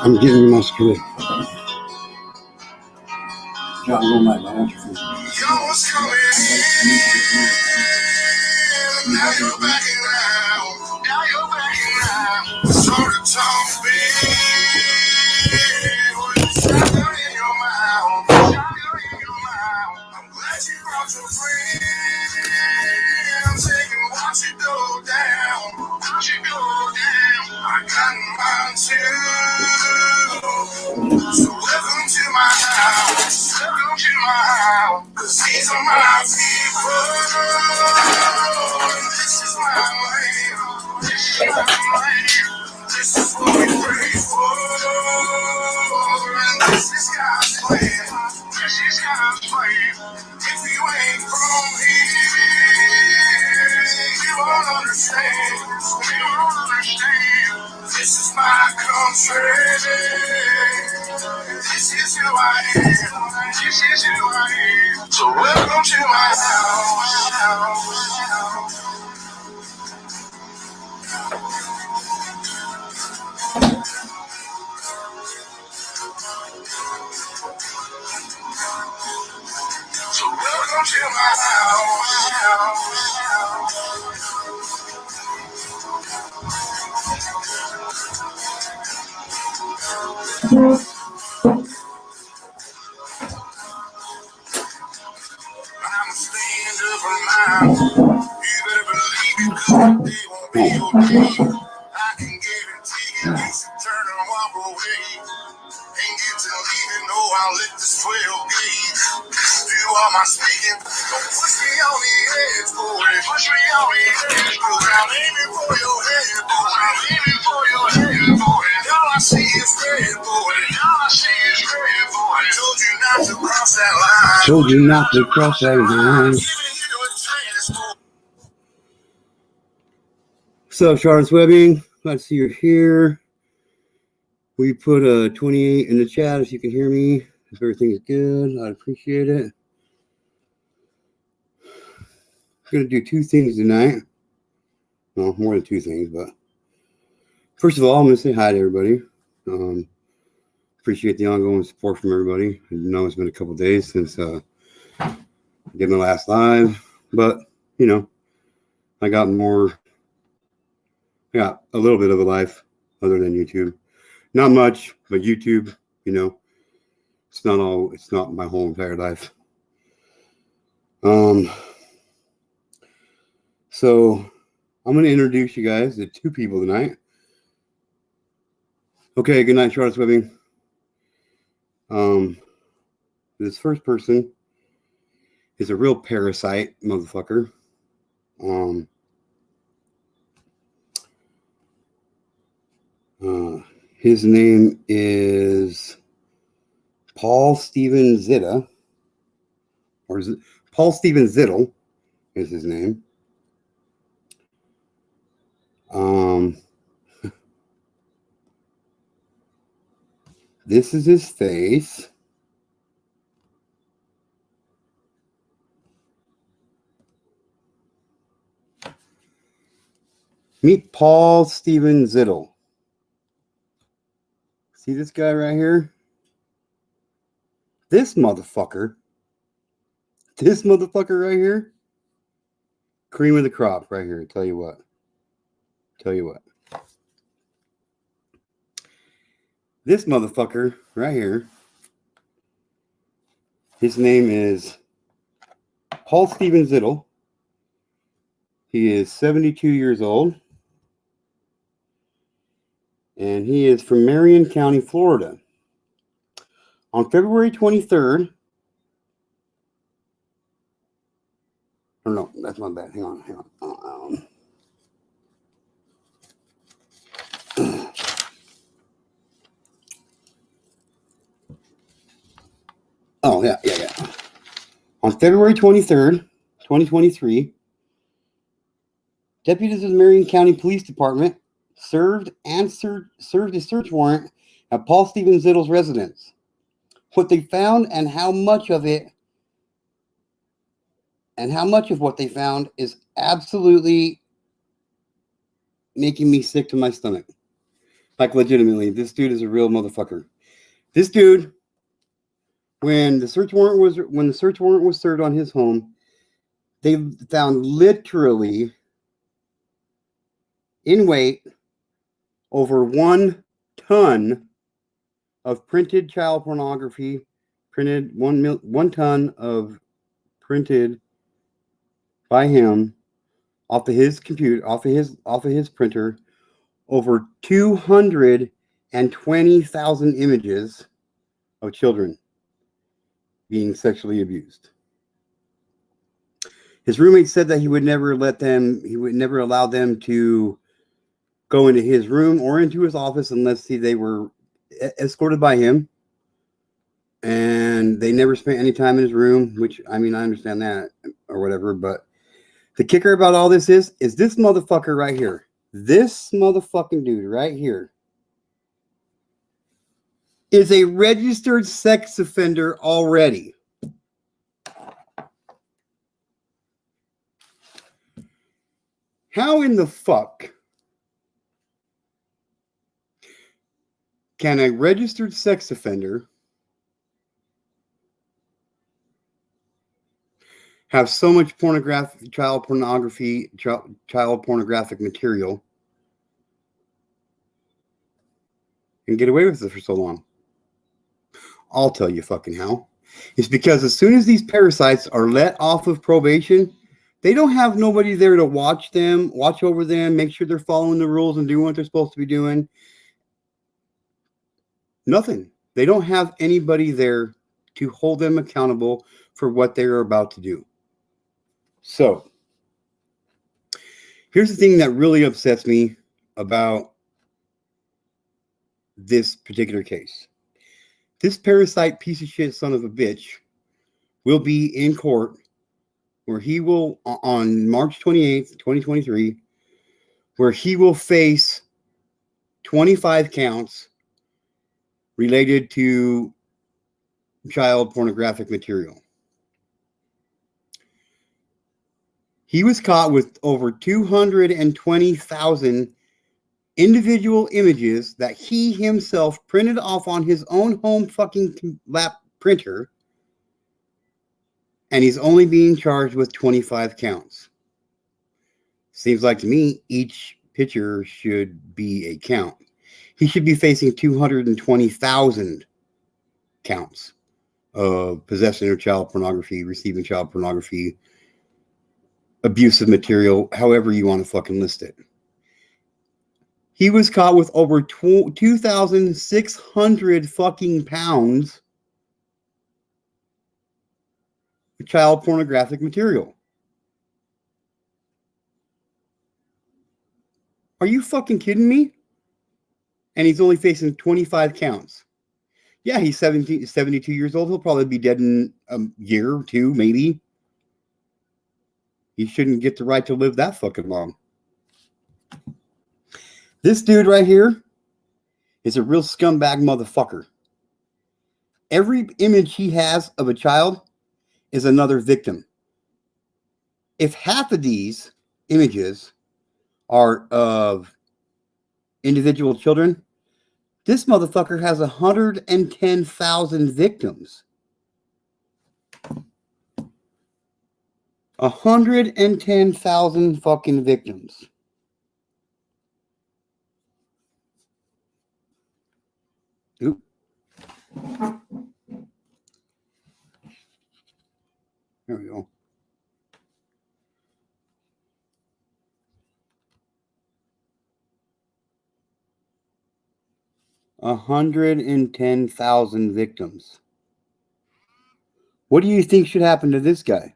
I'm getting my script. John, roll my lunch. Y'all was coming in. Now you're backing out. Now you're backing out. Sort of talk big. With the sugar in your mouth. Sugar in your mouth. I'm glad you brought your friends. Taking watch it go down. Watch it go down. I got mine too. So welcome to my house. Welcome to my house. Cause these are my people. This is my land. This is my land. This is what we pray for. And this is God's plan. This is God's plan. If you ain't from here, you won't understand. You won't understand. This is my country. This is who I am. This is who I am. So welcome to my house. So welcome to my house. I'm staying up on mine. You better believe it, cause they won't be okay. I can guarantee you, you should turn and walk away. Ain't get to leaving, no, I'll let this 12 gauge do all my speaking. Don't push me on the edge, boy. Push me on the edge, boy. I'm aiming for your head, boy. I'm aiming for your head, boy. All I see is red, boy. All I see is red, boy. I told you not to cross that line. Told you not to cross that line. So, Charlotte's Webbing, glad to see you're here. We put a 28 in the chat if you can hear me. If everything's good, I'd appreciate it. I'm going to do two things tonight. Well, more than two things, but first of all, I'm going to say hi to everybody. Appreciate the ongoing support from everybody. I know it's been a couple days since I did my last live, but, you know, I got a little bit of a life other than YouTube. Not much, but YouTube, you know, it's not my whole entire life. So I'm going to introduce you guys to two people tonight. Okay, good night, Charlotte's Webbing. This first person is a real parasite motherfucker. His name is Paul Steven Zitta, or is it Paul Steven Zittle is his name. This is his face. Meet Paul Steven Zittle. See this guy right here? This motherfucker right here, cream of the crop right here. Tell you what. This motherfucker right here, his name is Paul Steven Zittle. He is 72 years old. And he is from Marion County, Florida. On February 23rd, or no, that's my bad. Hang on. Oh, yeah. On February 23rd, 2023, deputies of the Marion County Police Department served a search warrant at Paul Steven Zittle's residence. What they found and how much of it and how much of what they found is absolutely making me sick to my stomach. Like, legitimately, this dude is a real motherfucker. This dude, when the search warrant was served on his home, they found literally in weight over 1 ton of printed child pornography, printed 1 ton of printed by him off of his computer, off of his printer, over 220,000 images of children being sexually abused. His roommate said that he would never allow them to go into his room or into his office unless they were escorted by him. And they never spent any time in his room, which, I mean, I understand that or whatever. But the kicker about all this is this motherfucker right here. This motherfucking dude right here is a registered sex offender already. How in the fuck can a registered sex offender have so much child pornographic material and get away with it for so long? I'll tell you fucking how. It's because as soon as these parasites are let off of probation, they don't have nobody there to watch over them, make sure they're following the rules and doing what they're supposed to be doing. Nothing. They don't have anybody there to hold them accountable for what they are about to do. So, here's the thing that really upsets me about this particular case. This parasite piece of shit son of a bitch will be in court where he will, on March 28th, 2023, where he will face 25 counts related to child pornographic material. He was caught with over 220,000 individual images that he himself printed off on his own home fucking lap printer, and he's only being charged with 25 counts. Seems like to me each picture should be a count. He should be facing 220,000 counts of possession of child pornography, receiving child pornography, abusive material, however you want to fucking list it. He was caught with over 2,600 fucking pounds of child pornographic material. Are you fucking kidding me? And he's only facing 25 counts. Yeah, he's 72 years old. He'll probably be dead in a year or two, maybe. He shouldn't get the right to live that fucking long. This dude right here is a real scumbag motherfucker. Every image he has of a child is another victim. If half of these images are of individual children, this motherfucker has 110,000 victims. 110,000 fucking victims. Oop. There we go. A 110,000 victims. What do you think should happen to this guy?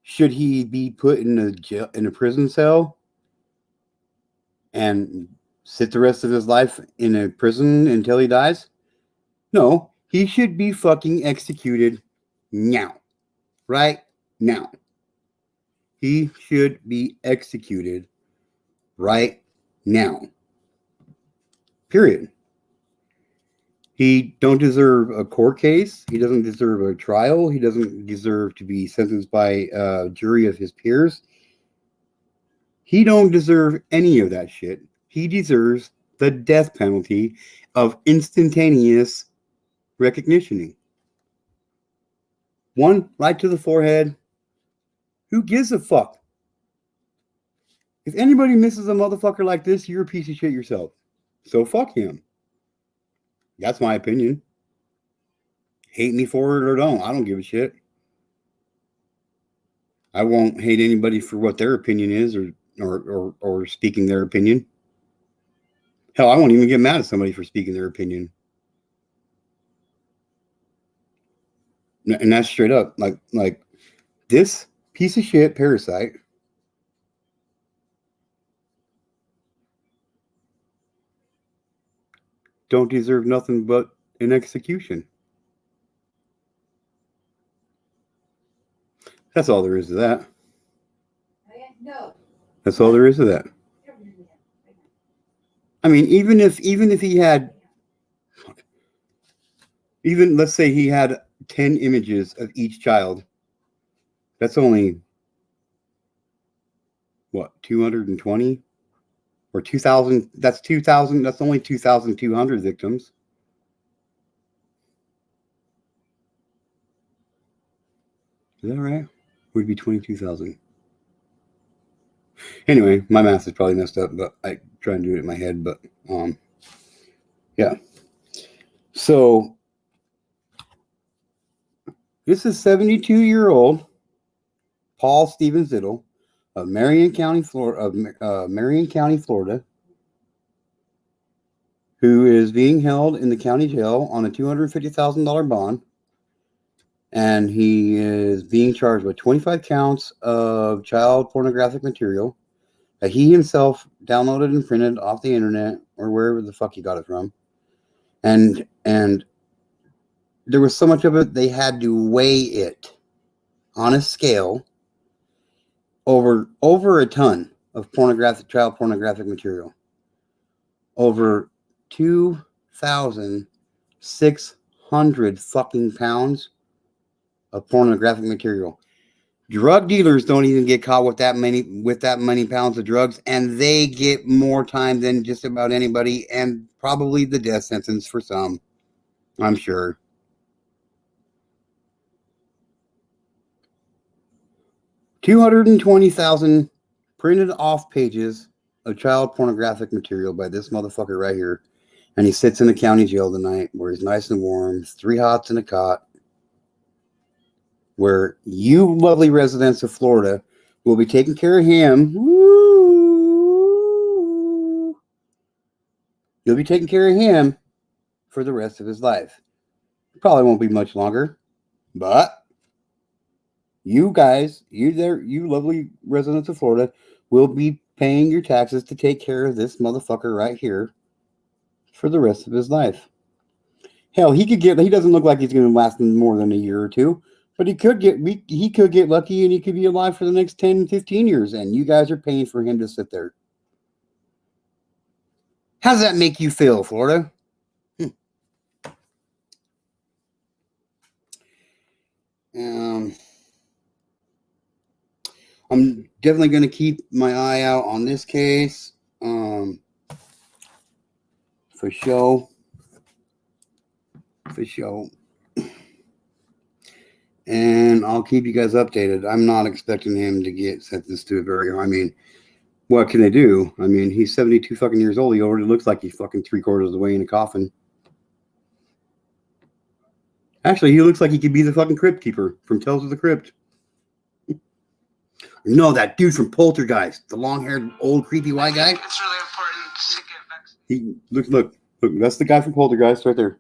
Should he be put in a prison cell and sit the rest of his life in a prison until he dies? No, he should be fucking executed now. Right now. He should be executed right now. Period. He don't deserve a court case. He doesn't deserve a trial. He doesn't deserve to be sentenced by a jury of his peers. He don't deserve any of that shit. He deserves the death penalty of instantaneous recognitioning. One right to the forehead. Who gives a fuck? If anybody misses a motherfucker like this, you're a piece of shit yourself. So fuck him. That's my opinion. Hate me for it or don't. I don't give a shit. I won't hate anybody for what their opinion is or speaking their opinion. Hell, I won't even get mad at somebody for speaking their opinion. And that's straight up. Like this piece of shit parasite don't deserve nothing but an execution. That's all there is to that. No. That's all there is to that. I mean, even if he had, even let's say he had 10 images of each child, that's only what, 220 or 2,000? That's 2,000. That's only 2,200 victims. Is that right? Would be 22,000. Anyway, my math is probably messed up, but I try and do it in my head. But yeah. So this is 72-year-old Paul Stephen Zittle of Marion County, Florida, who is being held in the county jail on a $250,000 bond. And he is being charged with 25 counts of child pornographic material that he himself downloaded and printed off the internet or wherever the fuck he got it from. And there was so much of it, they had to weigh it on a scale over a ton of child pornographic material. Over 2,600 fucking pounds of pornographic material. Drug dealers don't even get caught with that many pounds of drugs, and they get more time than just about anybody, and probably the death sentence for some, I'm sure. $220,000 printed off pages of child pornographic material by this motherfucker right here, and he sits in the county jail tonight where he's nice and warm, 3 hots in a cot, where you lovely residents of Florida will be taking care of him. Woo! You'll be taking care of him for the rest of his life. Probably won't be much longer, but you guys, you lovely residents of Florida, will be paying your taxes to take care of this motherfucker right here for the rest of his life. Hell, he doesn't look like he's going to last more than a year or two. But he could get lucky and he could be alive for the next 10, 15 years, and you guys are paying for him to sit there. How does that make you feel, Florida? I'm definitely going to keep my eye out on this case for show. And I'll keep you guys updated. I'm not expecting him to get sentenced to I mean, what can they do? I mean, he's 72 fucking years old. He already looks like he's fucking 3/4 of the way in a coffin. Actually, he looks like he could be the fucking crypt keeper from Tales of the Crypt. No, that dude from Poltergeist, the long-haired, old, creepy white guy. It's really important to get vaccinated. He look. That's the guy from Poltergeist right there.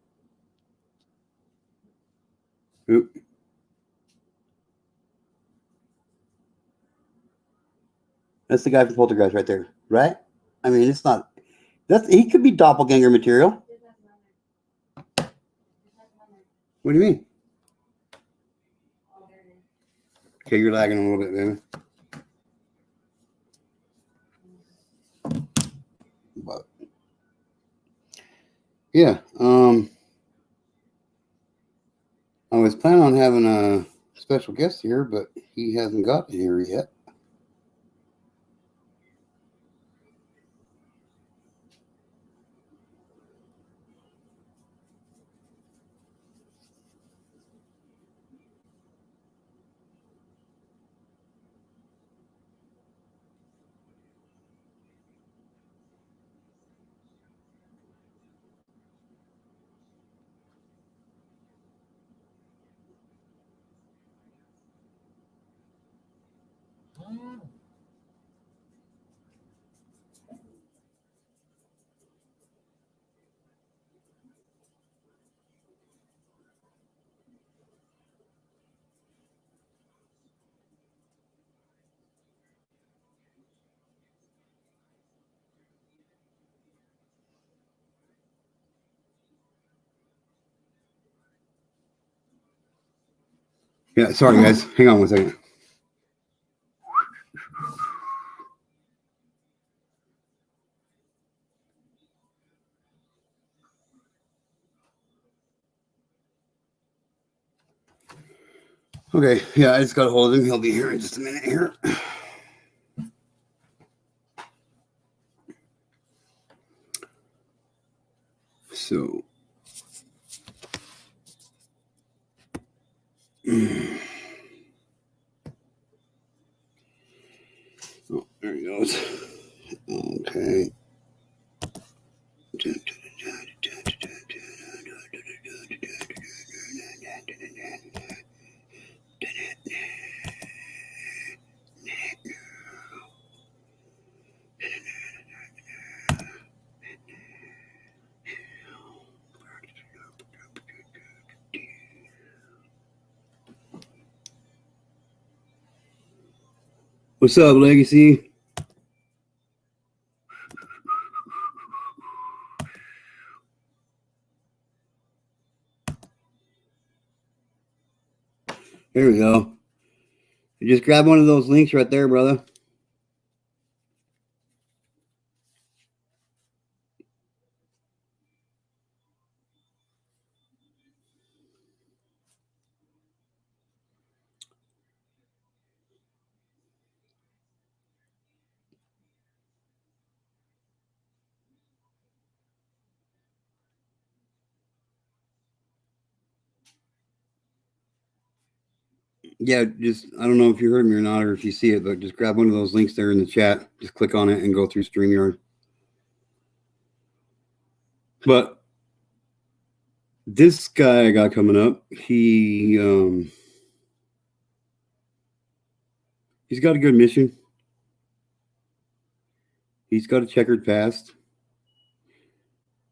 Oop. That's the guy from Poltergeist right there, right? I mean, it's not. He could be doppelganger material. What do you mean? Okay, you're lagging a little bit, baby. But yeah, was planning on having a special guest here, but he hasn't gotten here yet. Yeah, sorry guys. Hang on one second. Okay, yeah, I just got a hold of him. He'll be here in just a minute here. So, oh, there he goes. Okay. What's up, Legacy? Here we go. You just grab one of those links right there, brother. Yeah, just I don't know if you heard me or not, or if you see it, but just grab one of those links there in the chat. Just click on it and go through StreamYard. But this guy I got coming up, he's got a good mission. He's got a checkered past.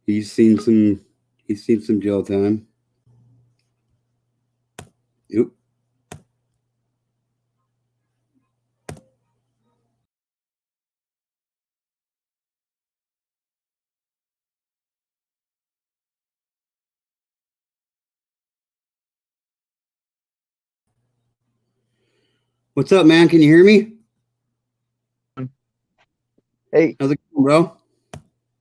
He's seen some jail time. Yep. What's up, man? Can you hear me? Hey, how's it going, bro?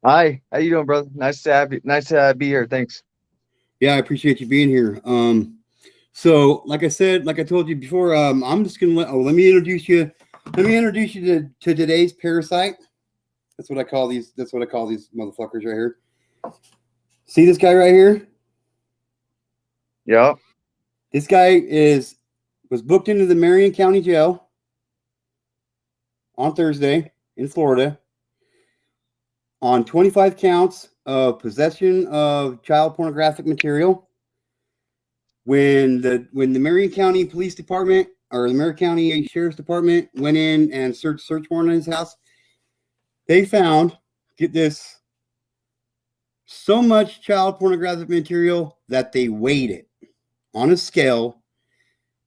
hi. How you doing, brother? Nice to have you. Nice to be here. Thanks. Yeah, I appreciate you being here. So like I said, like I told you before, I'm just gonna let me introduce you. Let me introduce you to today's parasite. That's what I call these. That's what I call these motherfuckers right here. See this guy right here? Yeah. This guy was booked into the Marion County Jail on Thursday in Florida on 25 counts of possession of child pornographic material. When the Marion County Police Department or the Marion County Sheriff's Department went in and search warrant on his house, they found, get this, so much child pornographic material that they weighed it on a scale,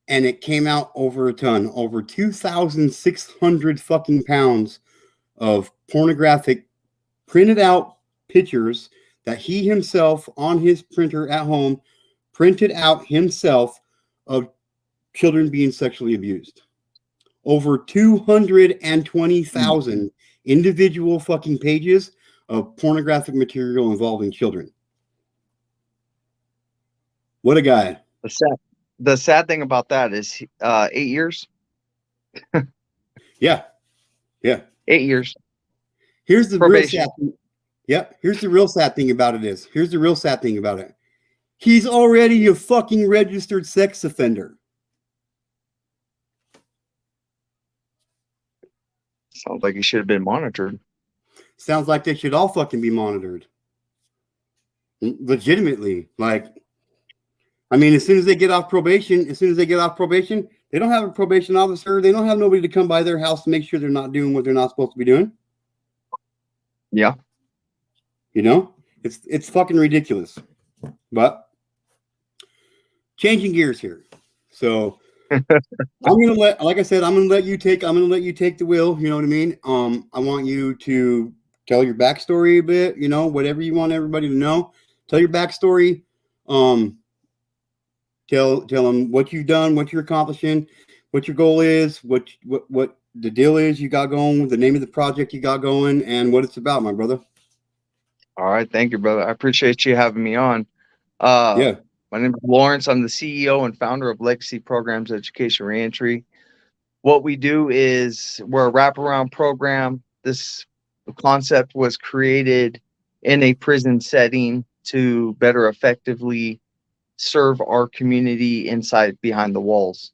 and it came out over a ton, over 2,600 fucking pounds of pornographic printed out pictures that he himself on his printer at home printed out himself of children being sexually abused. Over 220,000 individual fucking pages of pornographic material involving children. What a guy. the sad thing about that is 8 years. Yeah, yeah. 8 years Here's the real sad probation. thing. Yep. Here's the real sad thing about it is. Here's the real sad thing about it. He's already a fucking registered sex offender. Sounds like he should have been monitored. Sounds like they should all fucking be monitored. Legitimately. Like, I mean, as soon as they get off probation, they don't have a probation officer. They don't have nobody to come by their house to make sure they're not doing what they're not supposed to be doing. Yeah. You know? It's fucking ridiculous. But changing gears here. So I'm gonna like I said, I'm gonna let you take the wheel, you know what I mean? I want you to tell your backstory a bit, you know, whatever you want everybody to know. Tell your backstory. Tell them what you've done, what you're accomplishing, what your goal is, what the deal is you got going, the name of the project you got going, and what it's about, my brother. All right, thank you, brother. I appreciate you having me on. Uh, Yeah. my name is Lawrence. I'm the CEO and founder of Legacy Programs Education Reentry. What we do is we're a wraparound program. This concept was created in a prison setting to better effectively serve our community inside behind the walls.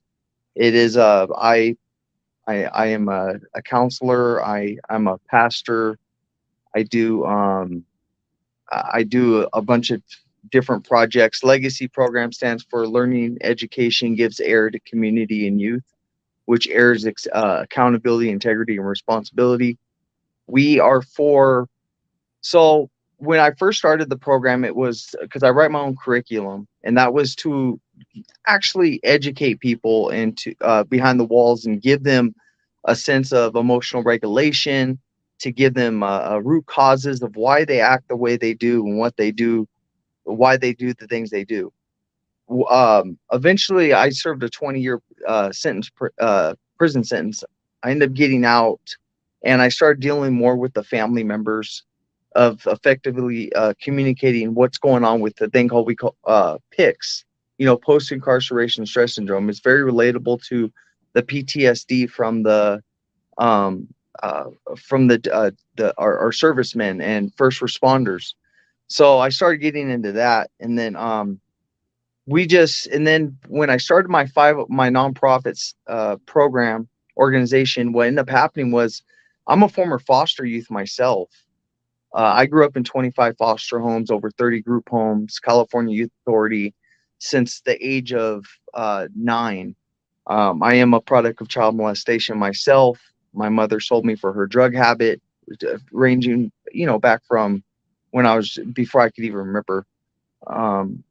It is I am a counselor. I'm a pastor. I do I do a bunch of different projects. Legacy program stands for Learning Education Gives Air to Community and Youth, which airs accountability, integrity, and responsibility. We are for, so when I first started the program, it was because I write my own curriculum, and that was to actually educate people into behind the walls and give them a sense of emotional regulation, to give them root causes of why they act the way they do and what they do, why they do the things they do. Eventually, I served a 20-year prison sentence. I ended up getting out, and I started dealing more with the family members of effectively communicating what's going on with the thing called we call PICS, post incarceration stress syndrome. It's very relatable to the PTSD um, from our servicemen and first responders. So I started getting into that, and then when I started my nonprofits program organization, what ended up happening was I'm a former foster youth myself. I grew up in 25 foster homes, over 30 group homes, California Youth Authority, since the age of 9. I am a product of child molestation myself. My mother sold me for her drug habit, ranging, back from when I was before I could even remember. And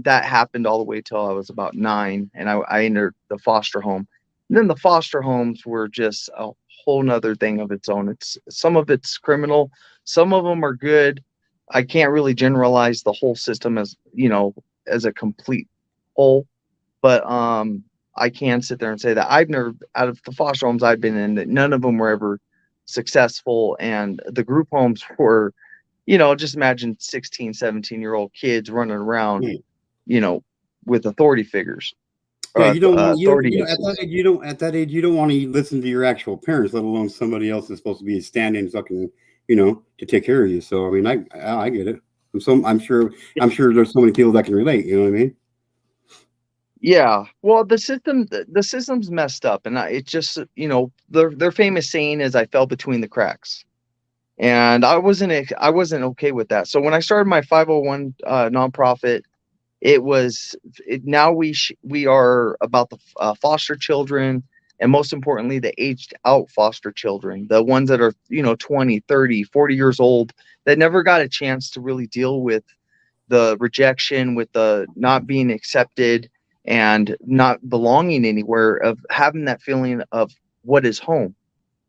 that happened all the way till I was about 9, and I entered the foster home. And then the foster homes were just a whole nother thing of its own. Some of it's criminal, some of them are good. I can't really generalize the whole system as a complete whole, but I can sit there and say that I've never, out of the foster homes I've been in, that none of them were ever successful, and the group homes were, just imagine 16, 17-year-old kids running around, with authority figures, Yeah, you don't want authority at that issues. age you don't want to listen to your actual parents, let alone somebody else is supposed to be standing fucking, to take care of you. So I mean, I get it. I'm sure there's so many people that can relate. You know what I mean? Yeah, well, the system's messed up, and it just, their famous saying is, "I fell between the cracks," and I wasn't okay with that. So when I started my 501 nonprofit, now we are about the foster children, and most importantly the aged out foster children, the ones that are 20, 30, 40 years old, that never got a chance to really deal with the rejection, with the not being accepted and not belonging anywhere, of having that feeling of what is home.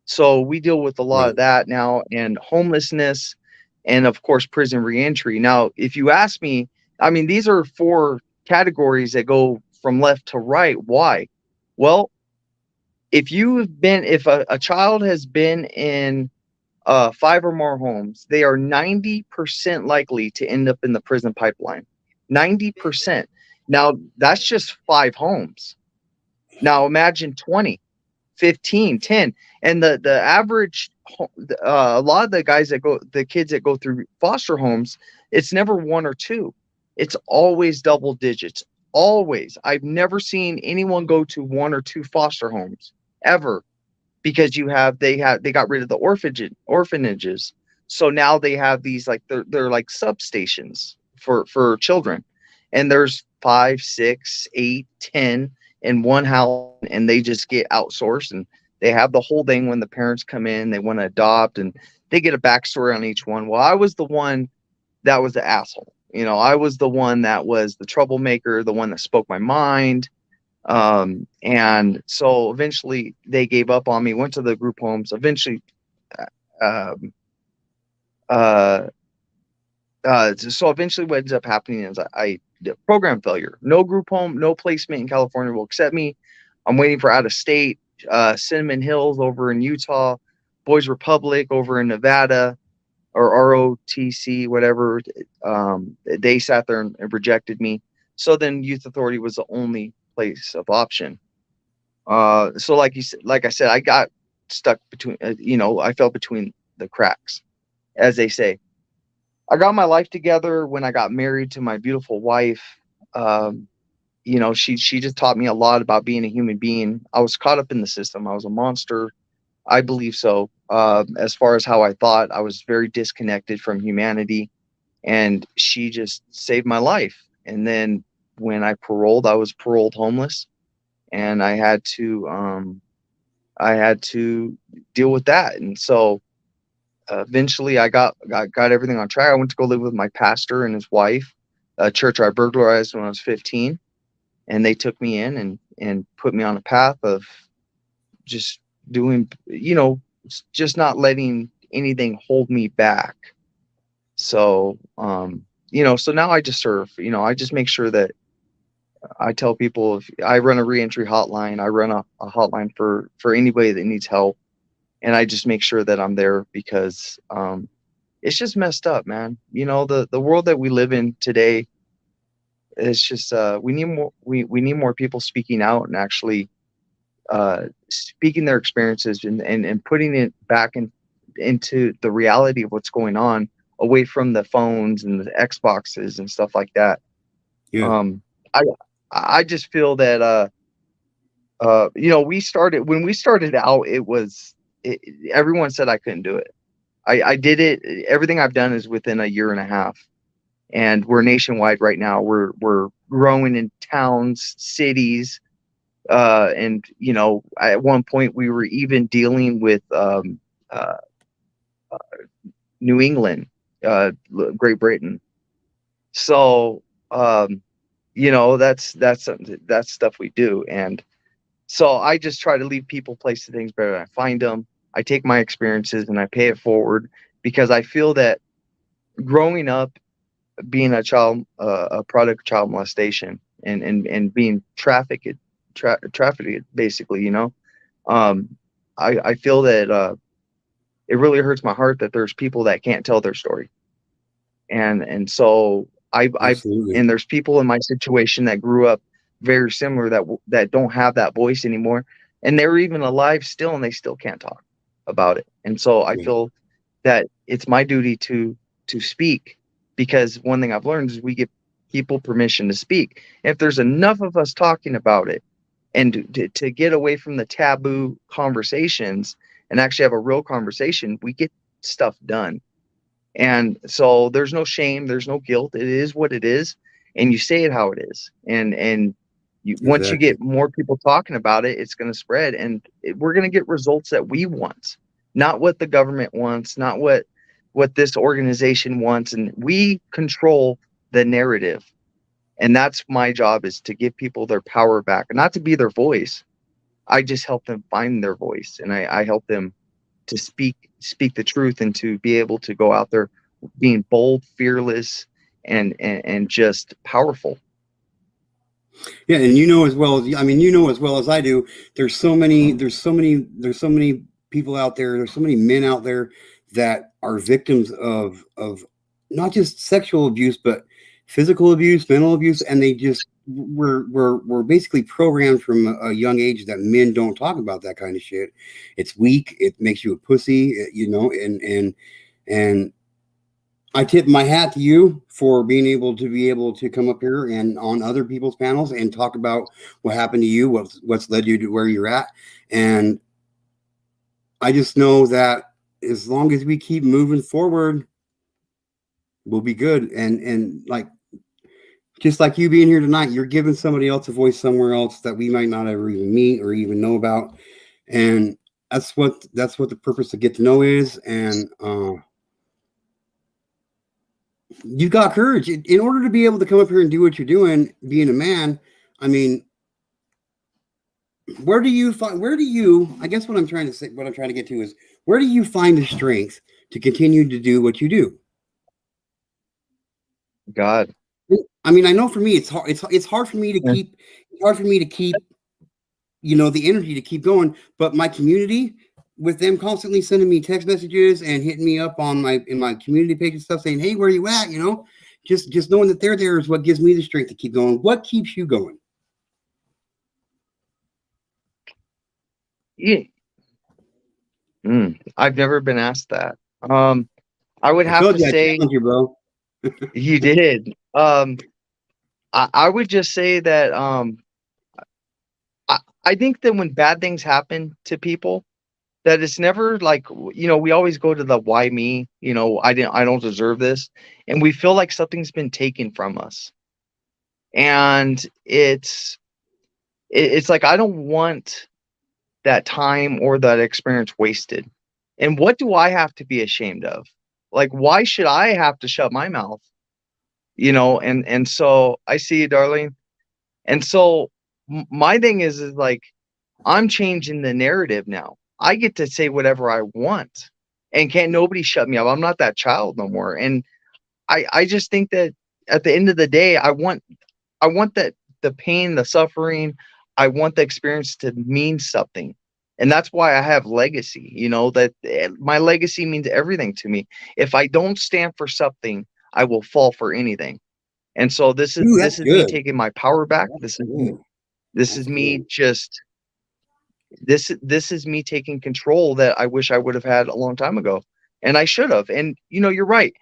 So we deal with a lot Right. of that now, and homelessness, and of course prison reentry. Now, if you ask me, I mean, these are 4 categories that go from left to right. Why? Well, if a child has been in 5 or more homes, they are 90% likely to end up in the prison pipeline. 90%. Now that's just 5 homes. Now imagine 20, 15, 10, and the average a lot of the kids that go through foster homes, it's never one or two. It's always double digits. Always. I've never seen anyone go to one or two foster homes ever, because they got rid of the orphanages. So now they have these, like, they're like substations for children. And there's 5, 6, 8, 10 in one house, and they just get outsourced, and they have the whole thing. When the parents come in, they want to adopt, and they get a backstory on each one. Well, I was the one that was the asshole. I was the one that was the troublemaker, the one that spoke my mind. And so eventually they gave up on me, went to the group homes. Eventually, um, uh, so eventually what ends up happening is I program failure. No group home, no placement in California will accept me. I'm waiting for out of state, Cinnamon Hills over in Utah, Boys Republic over in Nevada, or ROTC, whatever. They sat there and rejected me. So then Youth Authority was the only place of option. So like I said, I got stuck between, I fell between the cracks, as they say. I got my life together when I got married to my beautiful wife. Um, she just taught me a lot about being a human being. I was caught up in the system. I was a monster. I believe so. As far as how I thought, I was very disconnected from humanity, and she just saved my life. And then when I paroled, I was paroled homeless, and I had to deal with that. And so eventually I got everything on track. I went to go live with my pastor and his wife, a church I burglarized when I was 15, and they took me in and put me on a path of just doing, just not letting anything hold me back. So, so now I just serve. I just make sure that I tell people, if I run a reentry hotline, I run a hotline for anybody that needs help. And I just make sure that I'm there, because it's just messed up, man. The world that we live in today, it's just we need more we need more people speaking out and actually speaking their experiences, and putting it back into the reality of what's going on, away from the phones and the Xboxes and stuff like that. Yeah. Um, I I just feel that when we started out, everyone said I couldn't do it. I did it. Everything I've done is within a year and a half, and we're nationwide right now. We're growing in towns, cities, and at one point we were even dealing with uh, New England, Great Britain. So that's stuff we do. And so I just try to leave people, place the things better than I find them. I take my experiences and I pay it forward, because I feel that growing up, being a product of child molestation, and being trafficked basically, um, I feel that it really hurts my heart that there's people that can't tell their story. And so I Absolutely. and there's people in my situation that grew up very similar, that don't have that voice anymore, and they're even alive still, and they still can't talk about it. And so I Yeah. feel that it's my duty to speak, because one thing I've learned is we give people permission to speak. If there's enough of us talking about it, and to get away from the taboo conversations and actually have a real conversation, we get stuff done. And so there's no shame, there's no guilt. It is what it is, and you say it how it is. And once you Exactly. get more people talking about it, it's going to spread, and we're going to get results that we want, not what the government wants, not what this organization wants. And we control the narrative. And that's my job, is to give people their power back, and not to be their voice. I just help them find their voice, and I help them to speak the truth, and to be able to go out there being bold, fearless, and just powerful. Yeah, and as well as as well as I do. There's so many people out there. There's so many men out there that are victims of not just sexual abuse, but physical abuse, mental abuse, and they just we're basically programmed from a young age that men don't talk about that kind of shit. It's weak. It makes you a pussy, you know. And I tip my hat to you for being able to come up here and on other people's panels and talk about what happened to you, what's led you to where you're at. And I just know that as long as we keep moving forward, we'll be good. And like, just like you being here tonight, you're giving somebody else a voice somewhere else that we might not ever even meet or even know about. And that's what the purpose of Get to Know is. And you got courage in order to be able to come up here and do what you're doing, being a man. I mean, where do you, I guess what I'm trying to get to is, where do you find the strength to continue to do what you do? God. I mean, I know for me, it's hard. It's hard for me to keep. It's hard for me to keep, you know, the energy to keep going. But my community, with them constantly sending me text messages and hitting me up on my community page and stuff, saying, "Hey, where you at?" You know, just knowing that they're there is what gives me the strength to keep going. What keeps you going? Yeah. I've never been asked that. I would I have told to you I say challenged you, bro. you did. I would just say that I think that when bad things happen to people, that it's never like, you know, we always go to the why me, you know, I don't deserve this, and we feel like something's been taken from us, and it's like I don't want that time or that experience wasted. And what do I have to be ashamed of? Like, why should I have to shut my mouth? You know, and so I see you, darling. And so my thing is like, I'm changing the narrative now. I get to say whatever I want, and can't nobody shut me up. I'm not that child no more. And I just think that at the end of the day, I want that the pain, the suffering, I want the experience to mean something. And that's why I have legacy, you know, that my legacy means everything to me. If I don't stand for something, I will fall for anything. And so Ooh, this that's is me good. taking my power back. That's This is good. this is That's me good. just this is me taking control that I wish I would have had a long time ago. And I should have. And you know, you're right.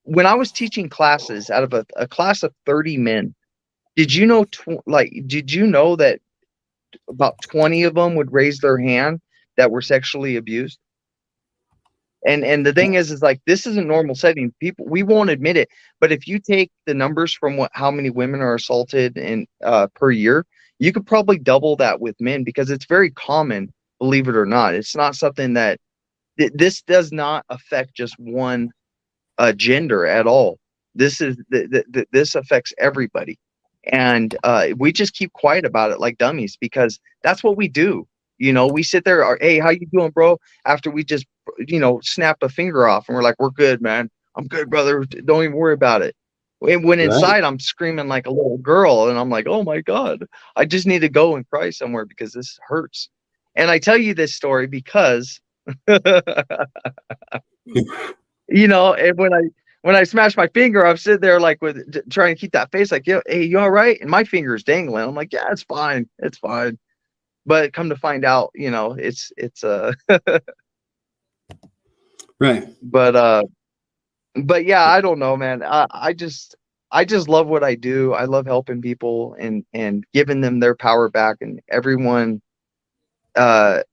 When I was teaching classes out of a class of 30 men, did you know did you know that about 20 of them would raise their hand that were sexually abused? And the thing is like, this is a normal setting. People, we won't admit it, but if you take the numbers from how many women are assaulted in per year, you could probably double that with men, because it's very common, believe it or not. It's not something that this does not affect just one gender at all. This is this affects everybody, and we just keep quiet about it like dummies, because that's what we do. You know, we sit there, hey, how you doing, bro? After we just, you know, snap a finger off, and we're like, we're good, man. I'm good, brother. Don't even worry about it. When Right. inside, I'm screaming like a little girl, and I'm like, oh my God, I just need to go and cry somewhere because this hurts. And I tell you this story because you know, and when I smash my finger, I'm sitting there like trying to keep that face like, yo, hey, you all right? And my finger's dangling. I'm like, yeah, it's fine, it's fine. But come to find out, you know, it's Right. but but yeah, I don't know, man. I just love what I do. I love helping people and giving them their power back, and everyone uh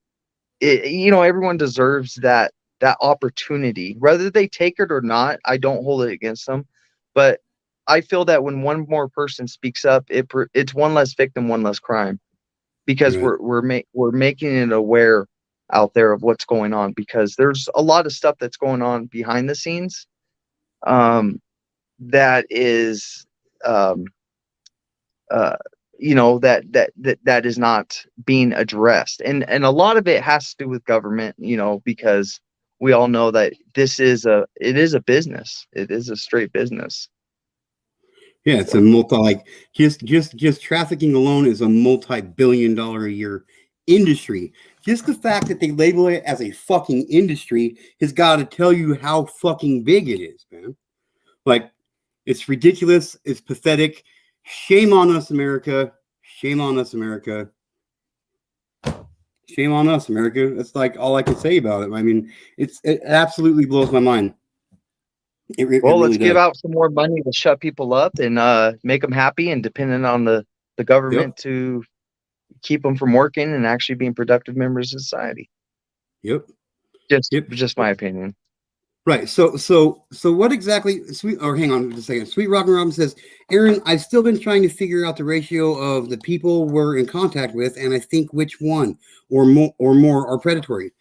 you know, everyone deserves that opportunity, whether they take it or not. I don't hold it against them, but I feel that when one more person speaks up, it's one less victim, one less crime, because Right. we're making it aware out there of what's going on, because there's a lot of stuff that's going on behind the scenes, um that is um uh you know, that is not being addressed, and a lot of it has to do with government, you know, because we all know that it is a business. It is a straight business. Yeah, it's a like just trafficking alone is a multi-billion-dollar a year industry. Just the fact that they label it as a fucking industry has got to tell you how fucking big it is, man. Like, it's ridiculous. It's pathetic. Shame on us, America. Shame on us, America. Shame on us, America. That's like all I can say about it. I mean, it absolutely blows my mind. It Well, let's really give does. out some more money to shut people up and make them happy, and dependent on the Yep. government to keep them from working and actually being productive members of society. Yep. Just Yep. just my opinion. Right. So what exactly? Sweet. Or hang on just a second. Sweet Rock and Robin says, Aaron, I've still been trying to figure out the ratio of the people we're in contact with, and I think which one or more are predatory.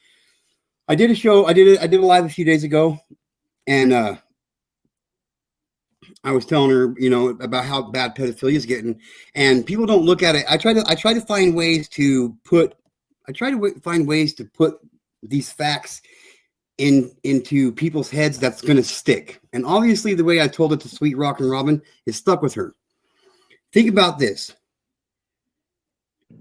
I did a show. I did a live a few days ago, and I was telling her, about how bad pedophilia is getting, and people don't look at it. I try to find ways to put. Find ways to put these facts into people's heads that's going to stick. And obviously, the way I told it to Sweet Rock and Robin is stuck with her. Think about this.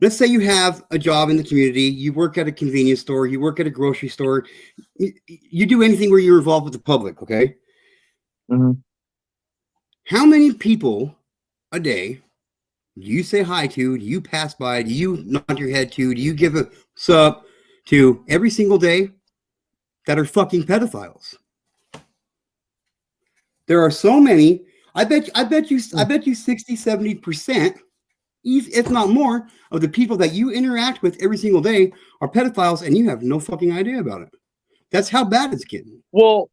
Let's say you have a job in the community. You work at a convenience store. You work at a grocery store. You do anything where you're involved with the public. Okay. Mm-hmm. How many people a day do you say hi to? Do you pass by? Do you nod your head to? Do you give a sup to every single day that are fucking pedophiles? There are so many. I bet you 60, 70%, if not more, of the people that you interact with every single day are pedophiles, and you have no fucking idea about it. That's how bad it's getting. Well,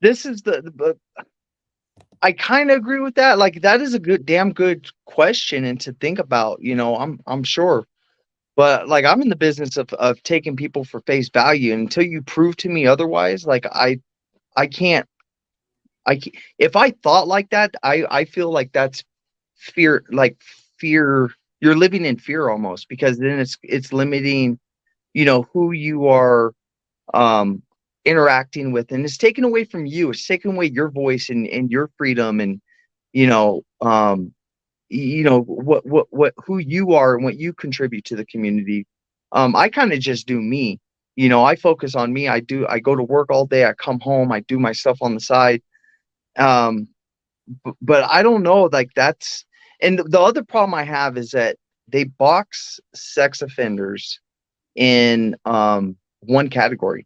this is I kind of agree with that. Like, that is a damn good question and to think about, I'm sure. But like, I'm in the business of taking people for face value, and until you prove to me otherwise, like I can't if I thought like that, I feel like that's fear, like fear. You're living in fear almost, because then it's limiting, who you are um interacting with, and it's taken away from you. It's taking away your voice and your freedom, and you know um what who you are and what you contribute to the community. I kind of just do me. I focus on me. I go to work all day, I come home, I do my stuff on the side. um but I don't know, like, that's, and the other problem I have is that they box sex offenders in one category,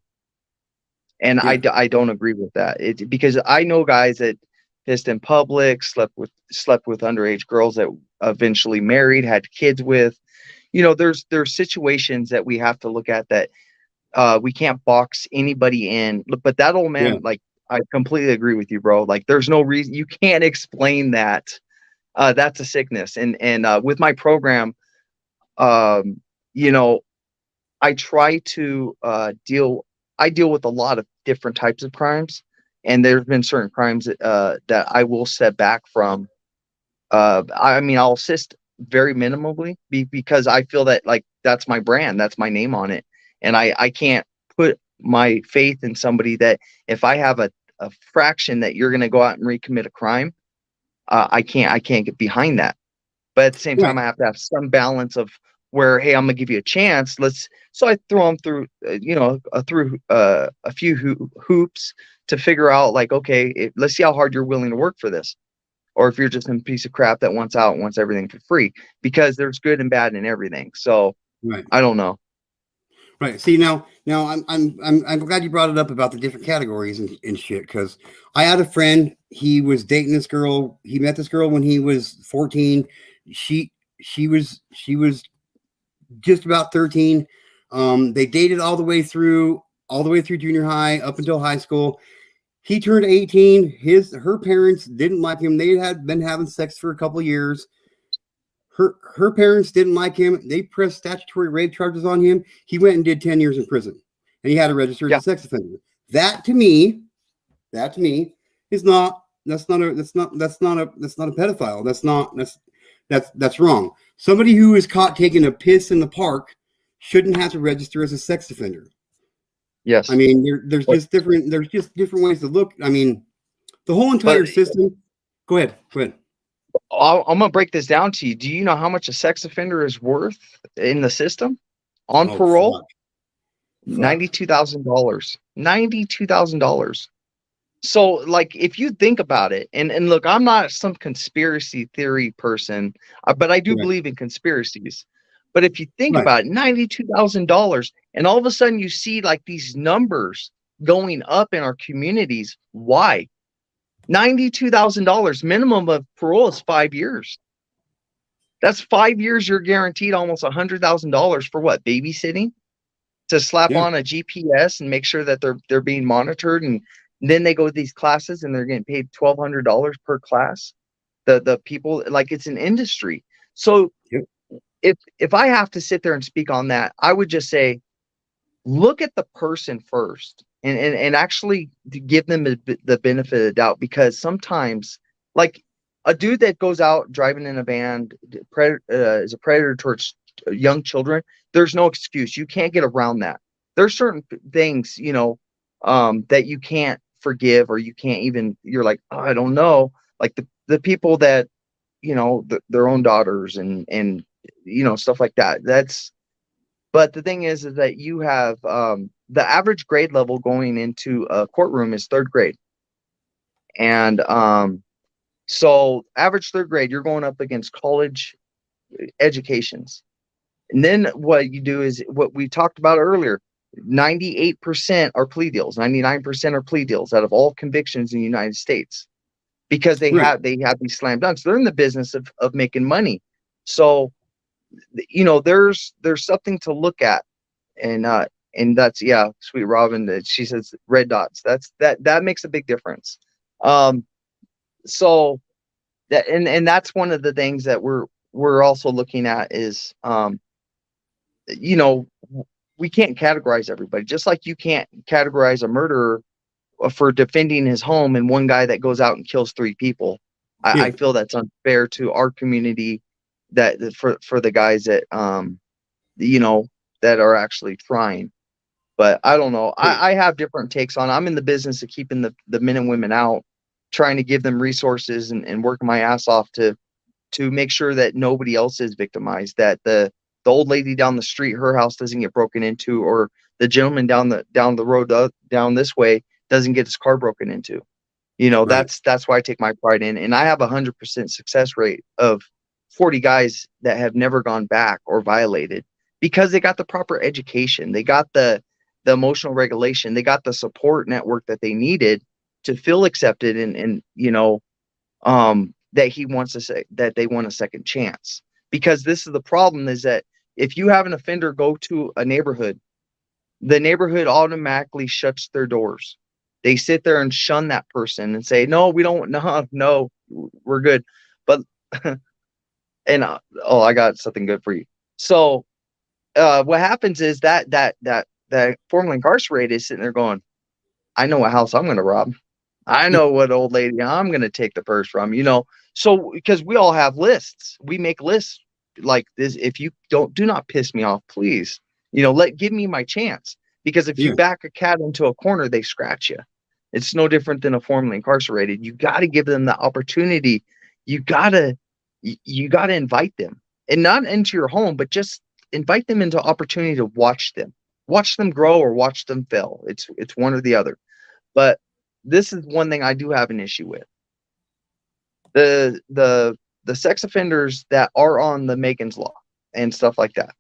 and Yeah. I don't agree with that. Because I know guys that pissed in public, slept with underage girls that eventually married, had kids with. There's situations that we have to look at, that we can't box anybody in. But that old Yeah. man, like, I completely agree with you, bro. Like, there's no reason, you can't explain that. That's a sickness. And with my program, um, you know, I try to I deal with a lot of different types of crimes, and there's been certain crimes that I will step back from. I mean, I'll assist very minimally, because I feel that, like, that's my brand, that's my name on it, and I can't put my faith in somebody that, if I have a fraction that you're going to go out and recommit a crime, I can't get behind that. But at the same time, Right. I have to have some balance of where, hey, I'm gonna give you a chance. So I throw them through, through a few hoops to figure out, like, okay, let's see how hard you're willing to work for this, or if you're just a piece of crap that wants everything for free, because there's good and bad in everything. So Right. I don't know. Right. See, now I'm glad you brought it up about the different categories and shit, because I had a friend. He was dating this girl. He met this girl when he was 14. She she was just about 13. They dated all the way through junior high up until high school. He turned 18. Her parents didn't like him. They had been having sex for a couple of years. Her parents didn't like him. They pressed statutory rape charges on him. He went and did 10 years in prison, and he had to register as Yeah. a sex offender. That to me is not that's not a pedophile. That's wrong. Somebody who is caught taking a piss in the park shouldn't have to register as a sex offender. I Yes. mean, there's But just different ways to look. I mean, the whole but entire system. Go ahead. Go ahead. I'm gonna break this down to you. Do you know how much a sex offender is worth in the system on Oh parole? fuck. $92,000. $92,000. So like if you think about it, and look, I'm not some conspiracy theory person, but I do Right. believe in conspiracies. But if you think Right. about it, $92,000, and all of a sudden you see like these numbers going up in our communities. Why? $92,000 minimum of parole is 5 years. That's 5 years. You're guaranteed almost $100,000 for what? Babysitting, to slap Yeah. on a GPS and make sure that they're being monitored, and then they go to these classes and they're getting paid $1,200 per class. The people, like, it's an industry. So Yep. if I have to sit there and speak on that, I would just say look at the person first, and actually give them the benefit of the doubt, because sometimes, like, a dude that goes out driving in a van is a predator towards young children. There's no excuse. You can't get around that. There's certain things, that you can't forgive, or you can't even, you're like, oh, I don't know, like the people that, their own daughters, and stuff like that. But the thing is that you have, the average grade level going into a courtroom is third grade. And so average third grade, you're going up against college educations. And then what you do is what we talked about earlier. 98% are plea deals, 99% are plea deals out of all convictions in the United States, because Right. they have these slam dunks. They're in the business of making money. So, there's something to look at. And that's, yeah, sweet Robin, that she says red dots, that makes a big difference. Um so and that's one of the things that we're also looking at is, you know we can't categorize everybody, just like you can't categorize a murderer for defending his home, and one guy that goes out and kills three people. I Yeah. feel that's unfair to our community, that for the guys that, you know that are actually trying. But I don't know. Right. I have different takes on it. I'm in the business of keeping the men and women out, trying to give them resources, and working my ass off to make sure that nobody else is victimized, that the old lady down the street, her house doesn't get broken into, or the gentleman down the road, down this way, doesn't get his car broken into. Right. That's why I take my pride in, and I have 100% success rate of 40 guys that have never gone back or violated, because they got the proper education, they got the emotional regulation, they got the support network that they needed to feel accepted, and that he wants to say that they want a second chance. Because this is the problem, is that if you have an offender go to a neighborhood, the neighborhood automatically shuts their doors. They sit there and shun that person and say, no, we don't, no, we're good. But and oh, I got something good for you. So what happens is that formerly incarcerated is sitting there going, I know what house I'm going to rob. I know what old lady I'm going to take the purse from. So because we all have lists, we make lists like this. If you do not piss me off, please, give me my chance. Because if you Yeah. back a cat into a corner, they scratch you. It's no different than a formerly incarcerated. You got to give them the opportunity. You gotta, you gotta invite them, and not into your home, but just invite them into opportunity to watch them grow or watch them fail. It's one or the other. But this is one thing I do have an issue with. The sex offenders that are on the Megan's Law and stuff like that,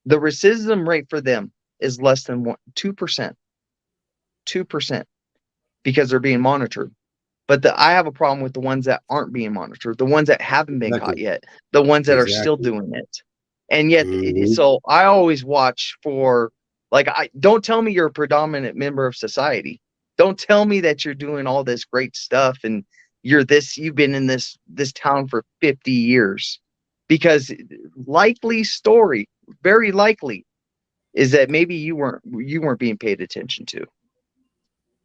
the recidivism rate for them is less than 2%. 2%, because they're being monitored. But I have a problem with the ones that aren't being monitored, the ones that haven't been caught Exactly. yet, the ones that are still Exactly. doing it. And yet, Hmm. so I always watch for, like, I don't tell me you're a predominant member of society. Don't tell me that you're doing all this great stuff and you've been in this town for 50 years. Because likely story, very likely, is that maybe you weren't being paid attention to.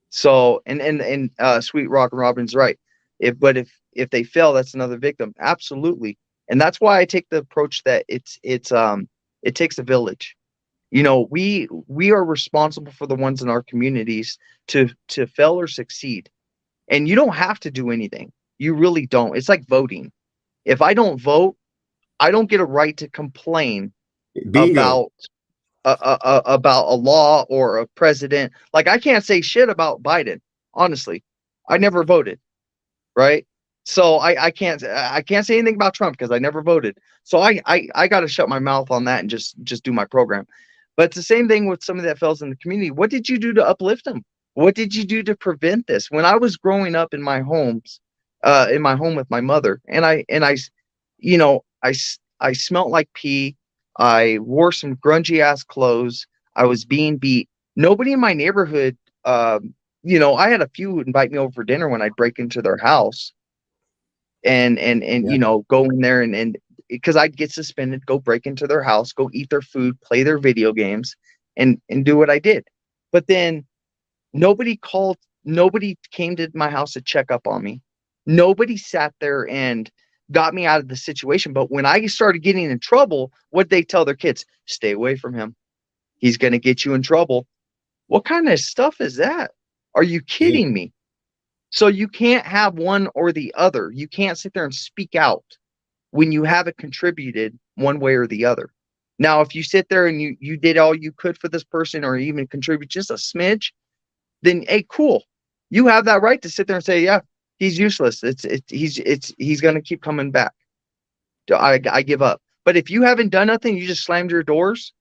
So, and Sweet Rock and Robin's right. If they fail, that's another victim. Absolutely. And that's why I take the approach that it takes a village. We are responsible for the ones in our communities to fail or succeed. And you don't have to do anything. You really don't. It's like voting. If I don't vote, I don't get a right to complain Bingo. about about a law or a president. Like, I can't say shit about Biden. honestly. I never voted, right? So I can't say anything about Trump because I never voted. So I got to shut my mouth on that and just do my program. But it's the same thing with somebody that fails in the community. What did you do to uplift them? What did you do to prevent this? When I was growing up in my home with my mother, you know, I smelt like pee. I wore some grungy ass clothes. I was being beat. Nobody in my neighborhood, I had a few invite me over for dinner when I'd break into their house and Yeah. go in there and because I'd get suspended, go break into their house, go eat their food, play their video games, and do what I did. But then nobody came to my house to check up on me. Nobody sat there and got me out of the situation. But when I started getting in trouble, what they tell their kids? Stay away from him. He's going to get you in trouble. What kind of stuff is that? Are you Yeah. kidding me? So you can't have one or the other. You can't sit there and speak out when you haven't contributed one way or the other. Now, if you sit there and you did all you could for this person or even contribute just a smidge, then hey, cool. You have that right to sit there and say, yeah, he's useless. He's gonna keep coming back. I give up. But if you haven't done nothing, you just slammed your doors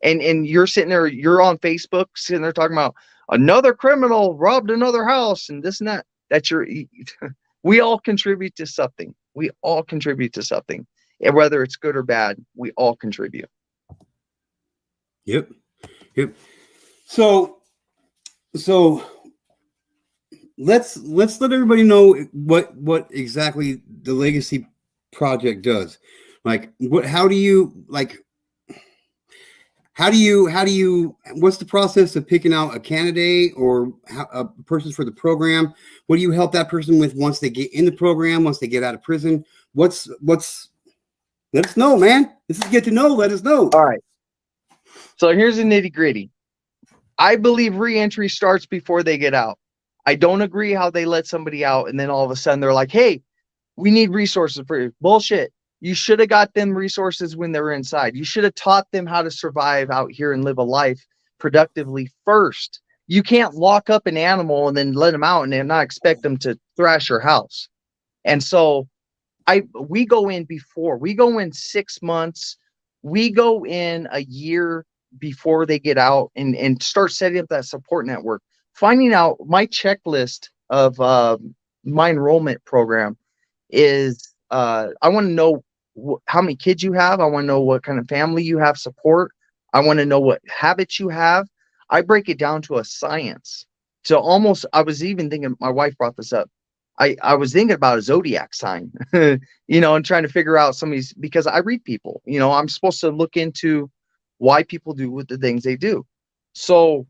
and you're sitting there, you're on Facebook sitting there talking about another criminal robbed another house and this and that. That's your we all contribute to something. We all contribute to something. And whether it's good or bad, we all contribute. Yep. Yep. So so let's let everybody know what exactly the Legacy Project does. Like how do you what's the process of picking out a candidate or a person for the program? What do you help that person with once they get in the program, once they get out of prison? What's let us know, man. This is Get to Know. Let us know. All right. So here's the nitty gritty. I believe reentry starts before they get out. I don't agree how they let somebody out and then all of a sudden they're like, hey, we need resources for you. Bullshit. You should have got them resources when they were inside. You should have taught them how to survive out here and live a life productively first. You can't lock up an animal and then let them out and then not expect them to thrash your house. And so we go in 6 months, we go in a year before they get out and start setting up that support network. Finding out my checklist of my enrollment program is I want to know how many kids you have. I want to know what kind of family you have support. I want to know what habits you have. I break it down to a science. So almost, I was even thinking, my wife brought this up. I was thinking about a zodiac sign, and trying to figure out some of these because I read people. I'm supposed to look into why people do what the things they do. So,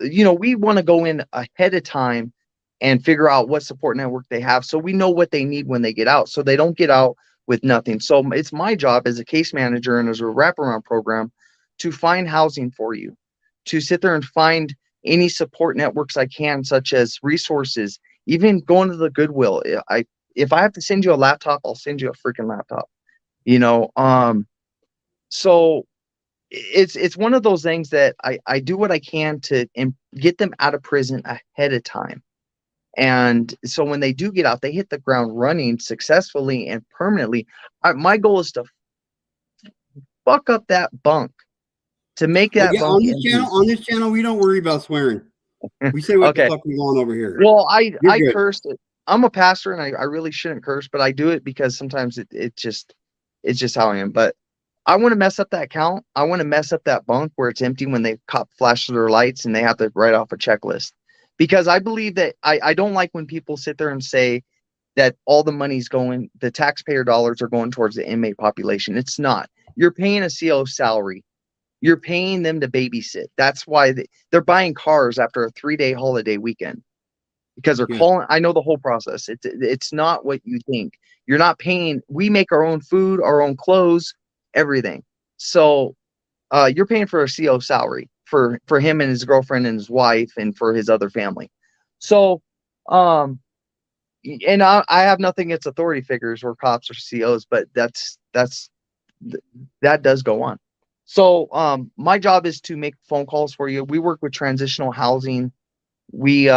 we want to go in ahead of time and figure out what support network they have so we know what they need when they get out so they don't get out with nothing. So it's my job as a case manager and as a wraparound program to find housing for you, to sit there and find any support networks I can, such as resources, even going to the Goodwill. If I have to send you a laptop, I'll send you a freaking laptop. So it's one of those things that I do what I can to get them out of prison ahead of time. And so when they do get out, they hit the ground running successfully and permanently. My goal is to fuck up that bunk, to make that Yeah, bunk empty. on this channel, we don't worry about swearing. We say what the Okay. fuck we want over here. Well, You're I good. cursed it. I'm a pastor and I really shouldn't curse, but I do it because sometimes it's just how I am. But I want to mess up that account. I want to mess up that bunk where it's empty when they cop flash their lights and they have to write off a checklist. Because I believe that I don't like when people sit there and say that all the money's going, the taxpayer dollars are going towards the inmate population. It's not. You're paying a CO salary. You're paying them to babysit. That's why they're buying cars after a 3-day holiday weekend because they're calling. I know the whole process. It's not what you think. You're not paying. We make our own food, our own clothes, everything. So you're paying for a CO salary for him and his girlfriend and his wife and for his other family. So, and I have nothing against authority figures or cops or COs, but that does go on. So, my job is to make phone calls for you. We work with transitional housing. We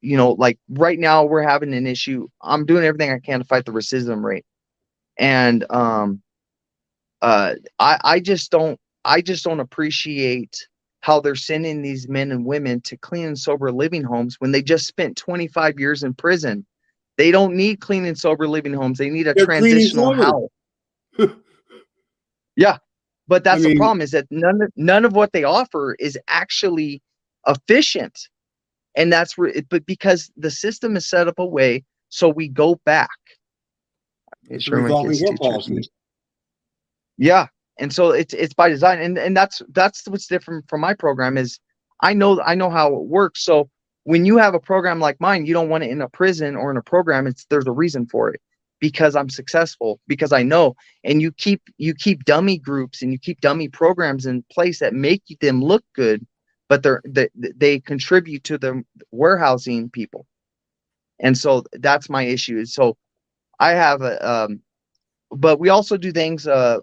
like right now we're having an issue. I'm doing everything I can to fight the racism rate. And I just don't appreciate how they're sending these men and women to clean and sober living homes when they just spent 25 years in prison. They don't need clean and sober living homes. They need a They're clean and transitional sober. house. Yeah. But that's I mean, the problem, is that none of what they offer is actually efficient. And that's where but because the system is set up a way so we go back. it's a Sure, my revolving kids' door teachers. policy. Yeah. And so it's by design. And that's what's different from my program is I know how it works. So when you have a program like mine, you don't want it in a prison or in a program. There's a reason for it, because I'm successful, because I know. And you keep dummy groups and you keep dummy programs in place that make them look good, but they contribute to the warehousing people. And so that's my issue. So I have but we also do things. I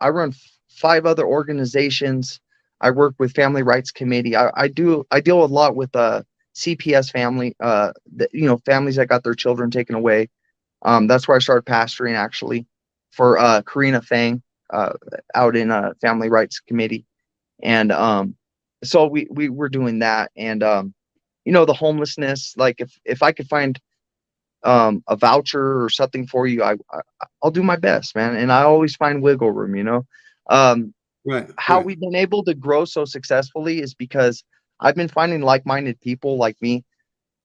run 5 other organizations. I work with Family Rights Committee. I deal a lot with CPS family, families that got their children taken away. That's where I started pastoring, actually, for Karina Fang out in Family Rights Committee. And so we were doing that. And the homelessness, like if I could find a voucher or something for you, I'll do my best, man. And I always find wiggle room. How we've been able to grow so successfully is because I've been finding like-minded people like me,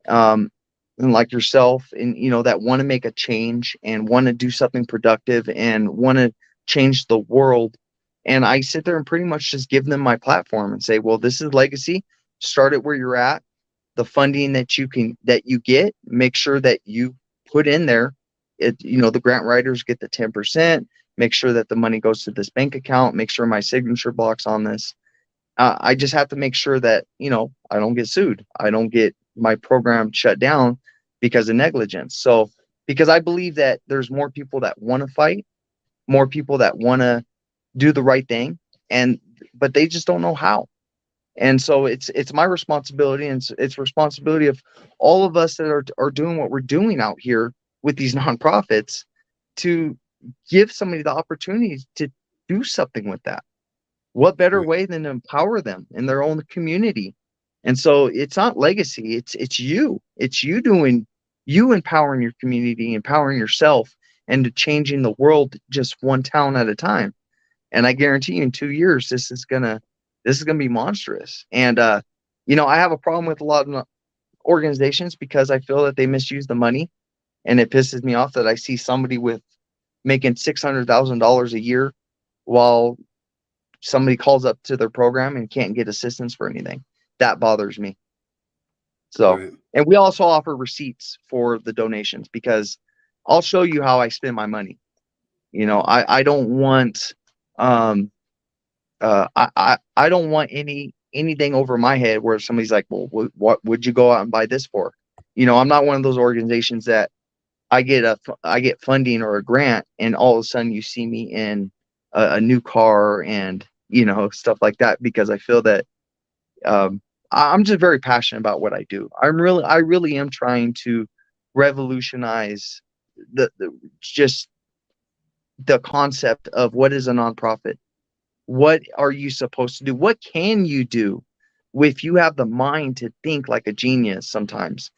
and like yourself, and that want to make a change and want to do something productive and want to change the world. And I sit there and pretty much just give them my platform and say, well, this is legacy. Start it where you're at. The funding that you get, make sure that you put in there. The grant writers get the 10%. Make sure that the money goes to this bank account. Make sure my signature block's on this. I just have to make sure that I don't get sued. I don't get my program shut down because of negligence. So because I believe that there's more people that want to fight, more people that want to do the right thing, but they just don't know how. And so it's my responsibility, and it's responsibility of all of us that are doing what we're doing out here with these nonprofits, to give somebody the opportunity to do something with that. What better way than to empower them in their own community? And so it's not legacy. It's you empowering your community, empowering yourself, and to changing the world just one town at a time. And I guarantee you in 2 years, this is gonna be monstrous. And I have a problem with a lot of organizations because I feel that they misuse the money, and it pisses me off that I see somebody with making $600,000 a year while somebody calls up to their program and can't get assistance for anything. That bothers me. So, and we also offer receipts for the donations, because I'll show you how I spend my money. I don't want I don't want anything over my head where somebody's like, well, what would you go out and buy this for? I'm not one of those organizations that I get funding or a grant and all of a sudden you see me in a new car and stuff like that, because I feel that I'm just very passionate about what I do. I really am trying to revolutionize just the concept of what is a nonprofit. What are you supposed to do? What can you do if you have the mind to think like a genius? Sometimes,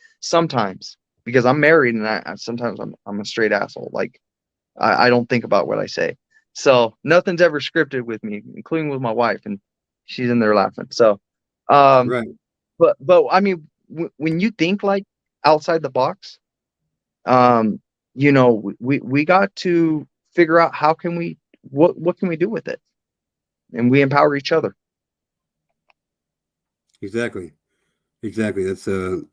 because I'm married and sometimes I'm a straight asshole. Like I don't think about what I say. So nothing's ever scripted with me, including with my wife, and she's in there laughing. So, but I mean, when you think like outside the box, we got to figure out how can we what can we do with it, and we empower each other. Exactly. That's the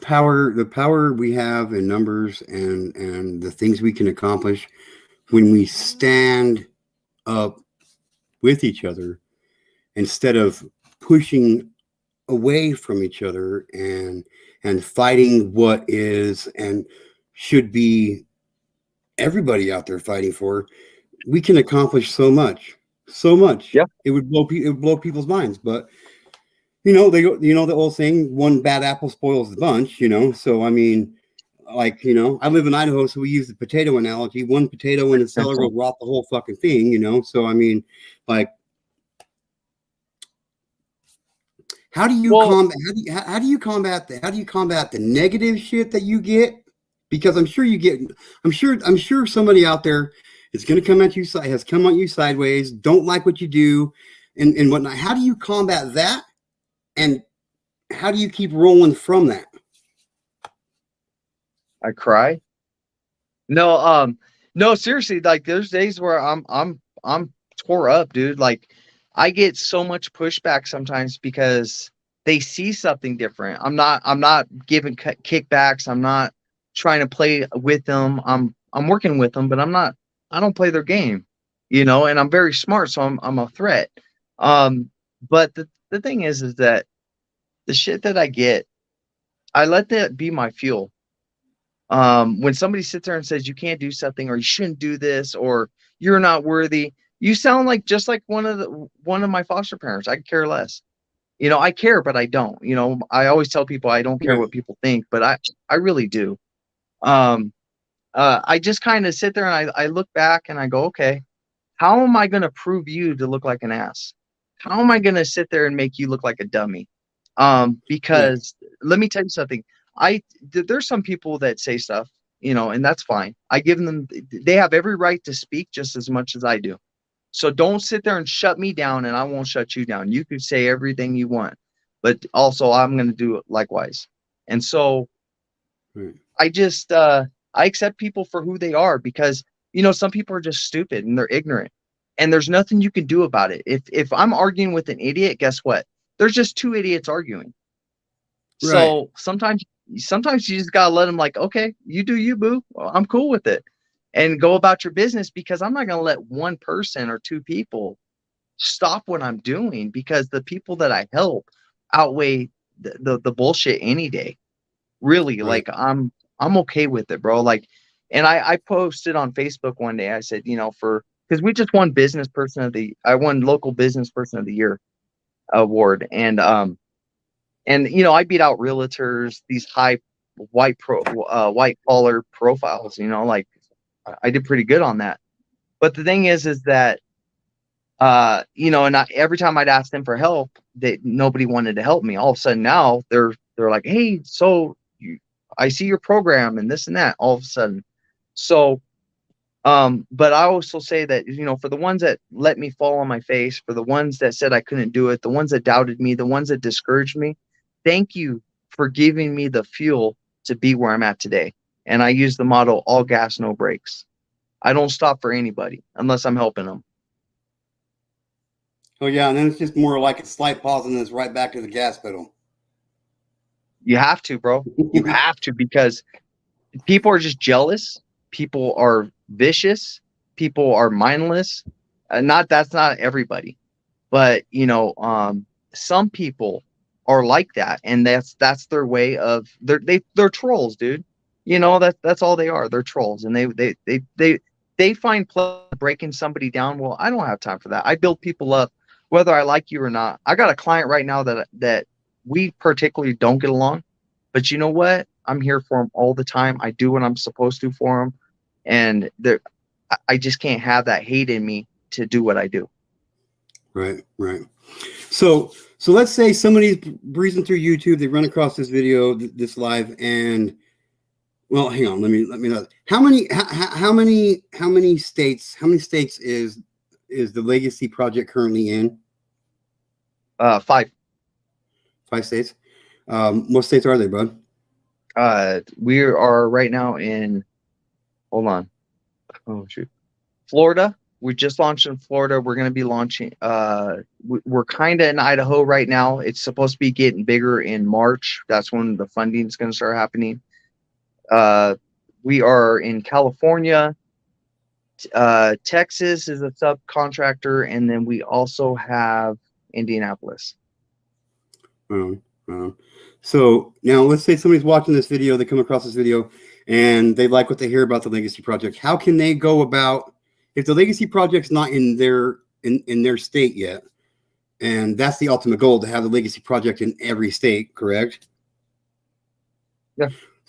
power we have in numbers and the things we can accomplish when we stand up with each other instead of pushing away from each other and fighting what is and should be everybody out there fighting for. We can accomplish so much. Yeah. It would blow people's minds, but the old saying, one bad apple spoils the bunch, So, I mean, like, I live in Idaho, so we use the potato analogy. One potato in a cellar will rot the whole fucking thing, So, I mean, like, how do you combat the negative shit that you get? Because I'm sure somebody out there is going to come at you, has come at you sideways, don't like what you do, and whatnot. How do you combat that? And how do you keep rolling from that? I cry. No, seriously, like there's days where I'm tore up, dude. Like I get so much pushback sometimes because they see something different. I'm not giving kickbacks. I'm not trying to play with them. I'm working with them, but I don't play their game, and I'm very smart, so I'm a threat. But the thing is that the shit that I get, I let that be my fuel. When somebody sits there and says you can't do something or you shouldn't do this or you're not worthy, you sound like just like one of my foster parents. I care less. I care, but I don't. I always tell people I don't care what people think, but I really do. I just kind of sit there and I look back and I go, okay, how am I going to prove you to look like an ass? How am I going to sit there and make you look like a dummy? Because let me tell you something. There's some people that say stuff, and that's fine. I give them, they have every right to speak just as much as I do. So don't sit there and shut me down and I won't shut you down. You can say everything you want, but also I'm going to do it likewise. And so I just, I accept people for who they are because, some people are just stupid and they're ignorant and there's nothing you can do about it. If I'm arguing with an idiot, guess what? There's just two idiots arguing. Right. So sometimes you just gotta let them like, okay, you do you, boo. Well, I'm cool with it, and go about your business because I'm not gonna let one person or two people stop what I'm doing because the people that I help outweigh the bullshit any day. Really, like I'm okay with it, bro. Like, and I posted on Facebook one day. I said, because we just won I won local business person of the year award, and I beat out realtors, these high white collar profiles, like I did pretty good on that. But the thing is that every time I'd ask them for help, nobody wanted to help me. All of a sudden now they're like, hey, so I see your program and this and that all of a sudden. So but I also say that, for the ones that let me fall on my face, for the ones that said I couldn't do it, the ones that doubted me, the ones that discouraged me, thank you for giving me the fuel to be where I'm at today. And I use the motto, all gas, no brakes. I don't stop for anybody unless I'm helping them. Oh yeah, and then it's just more like a slight pause and then it's right back to the gas pedal. You have to, bro. You have to, because people are just jealous. People are vicious. People are mindless. That's not everybody, but some people are like that, and that's their way of they're trolls, dude. That's all they are. They're trolls, and they find pleasure breaking somebody down. Well, I don't have time for that. I build people up, whether I like you or not. I got a client right now that we particularly don't get along, but you know what? I'm here for him all the time. I do what I'm supposed to for him. And I just can't have that hate in me to do what I do. Right. So let's say somebody's breezing through YouTube. They run across this video, this live, and well, hang on. Let me know. How many states is the Legacy Project currently in? 5. 5 states. What states are they, bud? We are right now in. Hold on. Oh shoot, Florida. We just launched in Florida. We're going to be launching. We're kind of in Idaho right now. It's supposed to be getting bigger in March. That's when the funding is going to start happening. We are in California. Texas is a subcontractor, and then we also have Indianapolis. So now let's say somebody's watching this video, they come across this video and they like what they hear about the Legacy Project. How can they go about, if the Legacy Project's not in their state yet, And that's the ultimate goal, to have the legacy project in every state, correct? Yeah.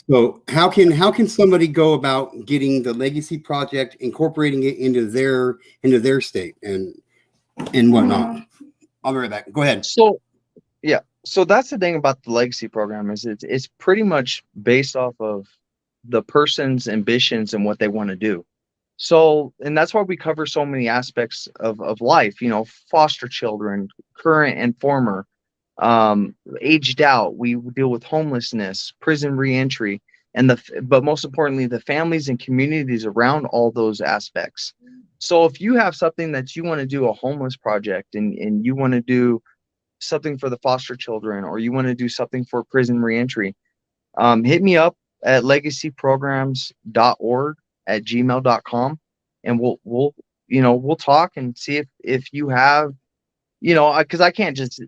So how can somebody go about getting the legacy project, incorporating it into their state and whatnot? I'll be right back. Go ahead. So yeah, so that's the thing about the legacy program is it's pretty much based off of the person's ambitions and what they want to do. So, and that's why we cover so many aspects of life, you know, foster children, current and former, aged out. We deal with homelessness, prison reentry, and but most importantly, the families and communities around all those aspects. So if you have something that you want to do, a homeless project, and you want to do something for the foster children, or you want to do something for prison reentry, hit me up at legacyprograms.org at gmail.com, and we'll talk and see if you have, because I can't just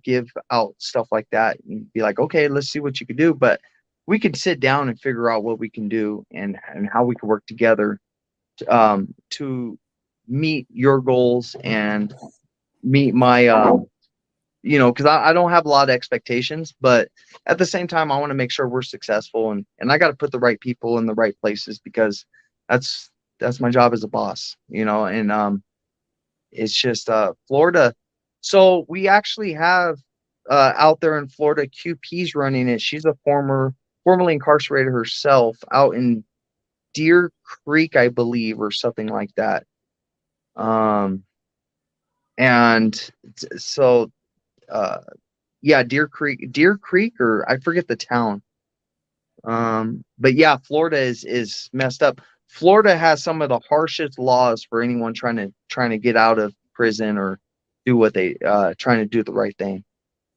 give out stuff like that and be like, okay, let's see what you can do. But we could sit down and figure out what we can do and how we can work together to meet your goals and meet my because I don't have a lot of expectations, but at the same time, I want to make sure we're successful, and I got to put the right people in the right places, because that's my job as a boss, and it's just Florida. So we actually have out there in Florida, QP's running it. She's a formerly incarcerated herself out in Deer Creek, I believe, or something like that. And so yeah, Deer Creek, or I forget the town. But yeah, Florida is messed up. Florida has some of the harshest laws for anyone trying to get out of prison or do what they trying to do the right thing.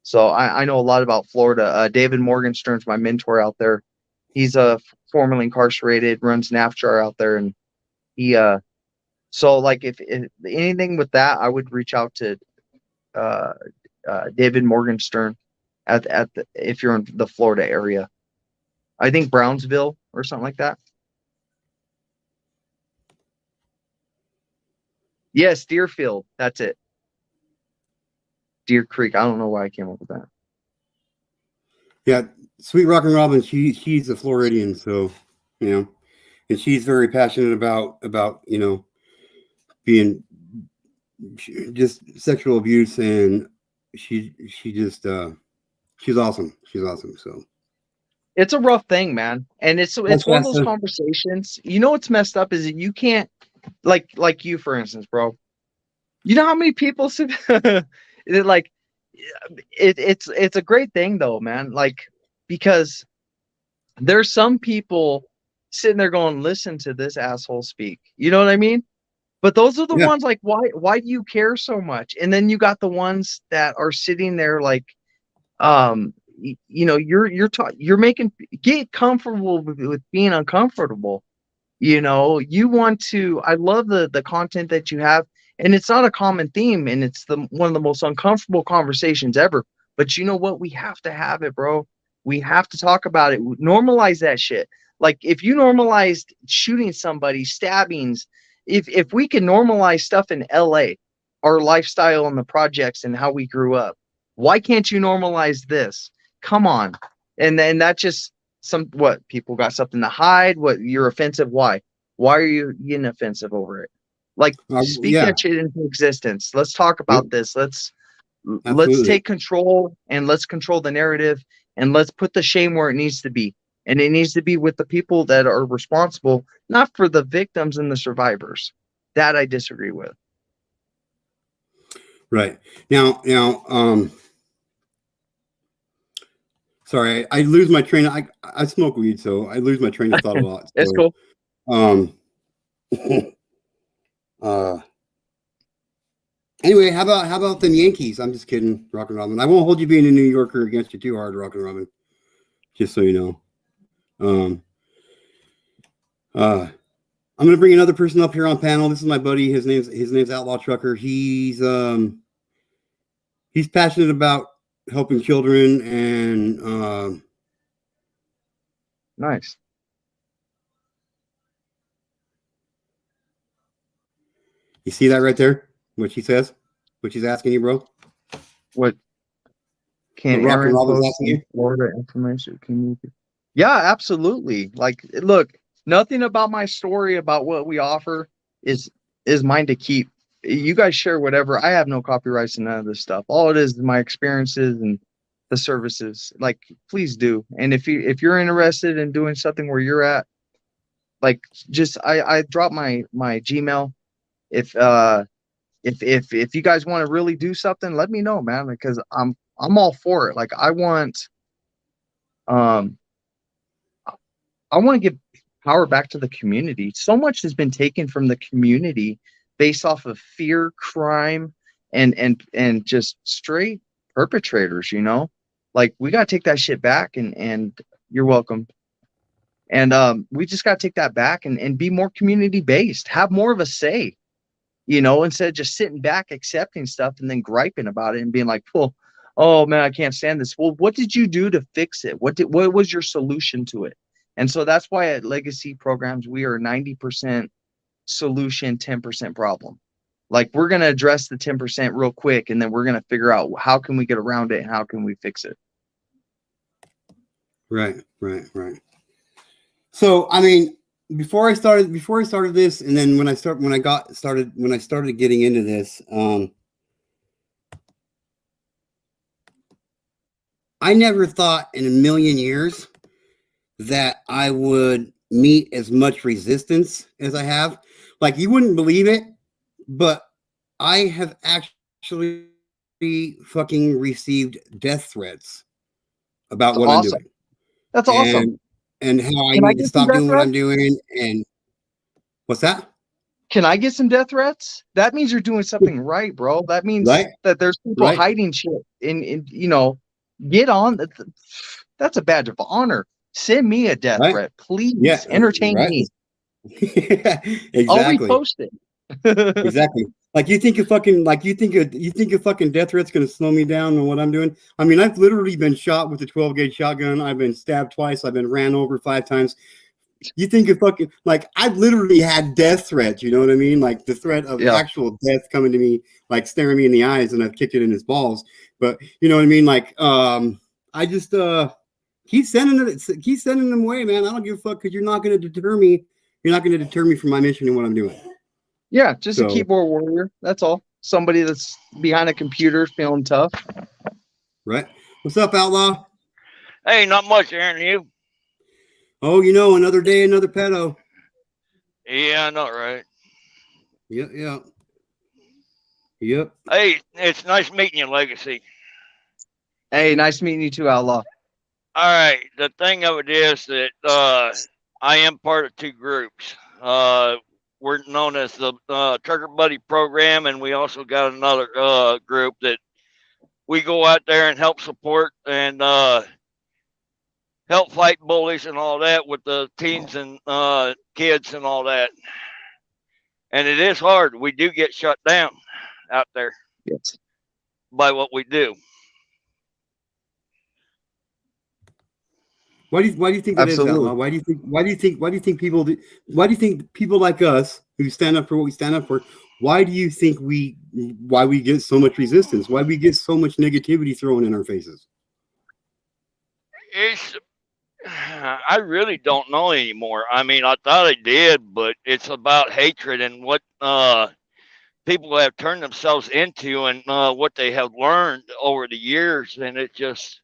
So I know a lot about Florida. David Morgenstern's my mentor out there. He's formerly incarcerated, runs NAFTR out there, and he so like if anything with that, I would reach out to uh David Morgenstern if you're in the Florida area. I think Brownsville or something like that. Yes, Deerfield. That's it. Deer Creek. I don't know why I came up with that. Yeah, Sweet Rockin' Robin, she's a Floridian, so and she's very passionate about being just sexual abuse, and she just she's awesome. She's awesome. So It's a rough thing, man, and it's that's one of those conversations. What's messed up is that you can't, like you, for instance, bro. You know how many people sit like it's a great thing though, man. Like, because there's some people sitting there going, listen to this asshole speak. You know what I mean? But those are the ones like, why do you care so much? And then you got the ones that are sitting there like, you're making, get comfortable with being uncomfortable. You want to, I love the content that you have, and it's not a common theme, and it's one of the most uncomfortable conversations ever. But you know what? We have to have it, bro. We have to talk about it. Normalize that shit. Like, if you normalized shooting somebody, stabbings, if we can normalize stuff in LA, our lifestyle and the projects and how we grew up, why can't you normalize this? Come on. And then that just, what, people got something to hide? What, you're offensive? Why are you getting offensive over it? Like, speak that shit into existence. Let's talk about this. Let's take control, and let's control the narrative, and let's put the shame where it needs to be. And it needs to be with the people that are responsible, not for the victims and the survivors. That I disagree with. Right. Now, sorry, I lose my train. I smoke weed, so I lose my train of thought a lot. That's cool. Anyway, how about them Yankees? I'm just kidding, Rockin' Robin. I won't hold you being a New Yorker against you too hard, Rockin' Robin. Just so you know. I'm gonna bring another person up here on panel. This is my buddy. His name's Outlaw Trucker. He's passionate about helping children, and nice. You see that right there? What she says? What she's asking you, bro? What What can Rock and Aaron Rob was post asking in you? Florida information? Can you? Yeah, absolutely. Like, look, nothing about my story about what we offer is mine to keep. You guys share whatever. I have no copyrights in none of this stuff. All it is my experiences and the services. Like, please do. And if you're interested in doing something where you're at, like, just I drop my Gmail. If if you guys want to really do something, let me know, man. Because I'm all for it. Like, um I want to give power back to the community. So much has been taken from the community based off of fear, crime, and just straight perpetrators, you know? Like, we gotta take that shit back, and you're welcome. And we just gotta take that back and be more community based, have more of a say, you know, instead of just sitting back accepting stuff and then griping about it and being like, well, oh man, I can't stand this. Well, what did you do to fix it? What was your solution to it? And so that's why at legacy programs we are 90% solution, 10% problem. Like, we're going to address the 10% real quick, and then we're going to figure out how can we get around it and how can we fix it. Right. So, I mean, before I started this, and then when I started getting into this, I never thought in a million years that I would meet as much resistance as I have. Like, you wouldn't believe it, but I have actually fucking received death threats about That's what I'm awesome. doing. That's awesome. And how I Can I need to get some stop death doing what I'm threats? doing. And what's that? Can I get some death threats? That means you're doing something right, bro. That means Right? that there's people Right? hiding shit in you know, get on. That's a badge of honor. Send me a death Right? threat, Yeah. please. Entertain Right? me. I'll Exactly. repost it. Exactly. Like, you think a fucking death threat's gonna slow me down on what I'm doing? I mean, I've literally been shot with a 12 gauge shotgun. I've been stabbed twice. I've been ran over 5 times. You think of fucking, like, I've literally had death threats, you know what I mean? Like, the threat of Yeah. actual death coming to me, like staring me in the eyes, and I've kicked it in his balls. But you know what I mean? Like, I just keep sending them away, man. I don't give a fuck, because you're not gonna deter me. You're not gonna deter me from my mission and what I'm doing. Yeah, just a So, keyboard warrior. That's all. Somebody that's behind a computer feeling tough. right. What's up, Outlaw? Hey, not much, Aaron. You? Oh, you know, another day, another pedo. Yeah, I know, right? Yep. Hey, it's nice meeting you, Legacy. Hey, nice meeting you too, Outlaw. All right. The thing of it is that I am part of 2 groups. We're known as the Trucker Buddy Program, and we also got another group that we go out there and help support and help fight bullies and all that with the teens and kids and all that. And it is hard. We do get shut down out there Yes. by what we do. Why do you think that is, Absolutely. Outlaw? Why do you think people like us who stand up for what we stand up for, why we get so much resistance? Why we get so much negativity thrown in our faces? I really don't know anymore. I mean, I thought I did, but it's about hatred and what people have turned themselves into and what they have learned over the years, and it's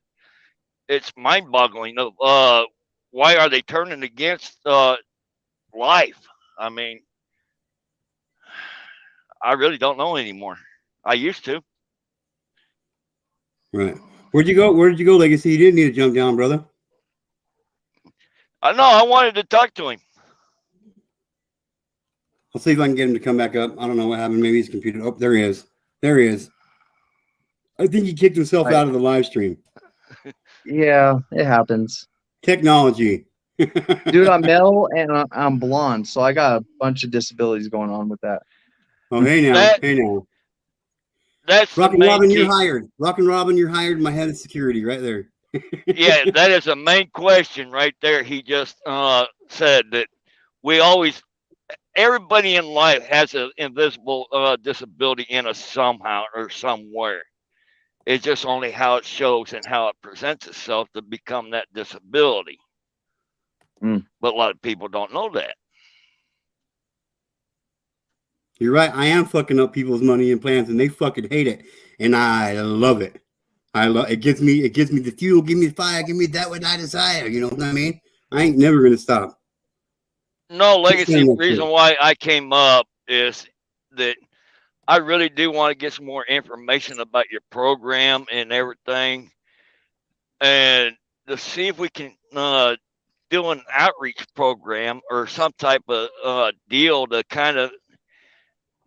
mind-boggling. Why are they turning against life? I mean, I really don't know anymore. I used to. Right. Where'd you go? Where did you go, Legacy? You didn't need to jump down, brother. I know. I wanted to talk to him. I'll see if I can get him to come back up. I don't know what happened. Maybe his computer. Oh, there he is. There he is. I think he kicked himself out of the live stream. Yeah, it happens. Technology. Dude, I'm male and I'm blonde, so I got a bunch of disabilities going on with that. Oh, hey now. That's Rock the and main Robin, key. you're hired. Rock and Robin, you're hired. My head of security, right there. Yeah, that is a main question right there. He just said that we always, everybody in life has an invisible disability in us somehow or somewhere. It's just only how it shows and how it presents itself to become that disability. But a lot of people don't know that. You're right. I am fucking up people's money and plans, and they fucking hate it, and I love it. I love it. Gives me the fuel, give me the fire, give me that what I desire. You know what I mean? I ain't never gonna stop. No, legacy reason why I came up is that I really do want to get some more information about your program and everything, and to see if we can do an outreach program or some type of deal to kind of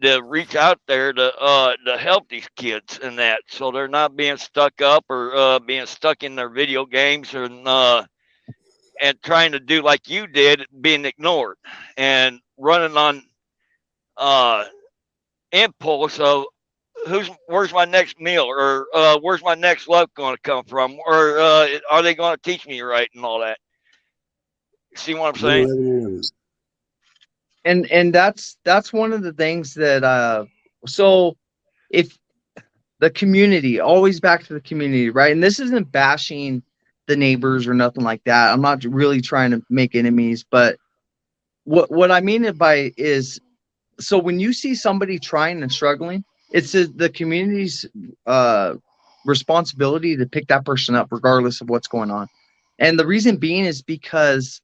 to reach out there to help these kids and that, so they're not being stuck up or being stuck in their video games and trying to do like you did, being ignored and running on impulse of where's my next meal, or where's my next love going to come from, or are they going to teach me right and all that. See what I'm saying? And that's one of the things that so if the community, always back to the community, right? And this isn't bashing the neighbors or nothing like that. I'm not really trying to make enemies, but what I mean by is, so when you see somebody trying and struggling, it's the community's responsibility to pick that person up regardless of what's going on. And the reason being is because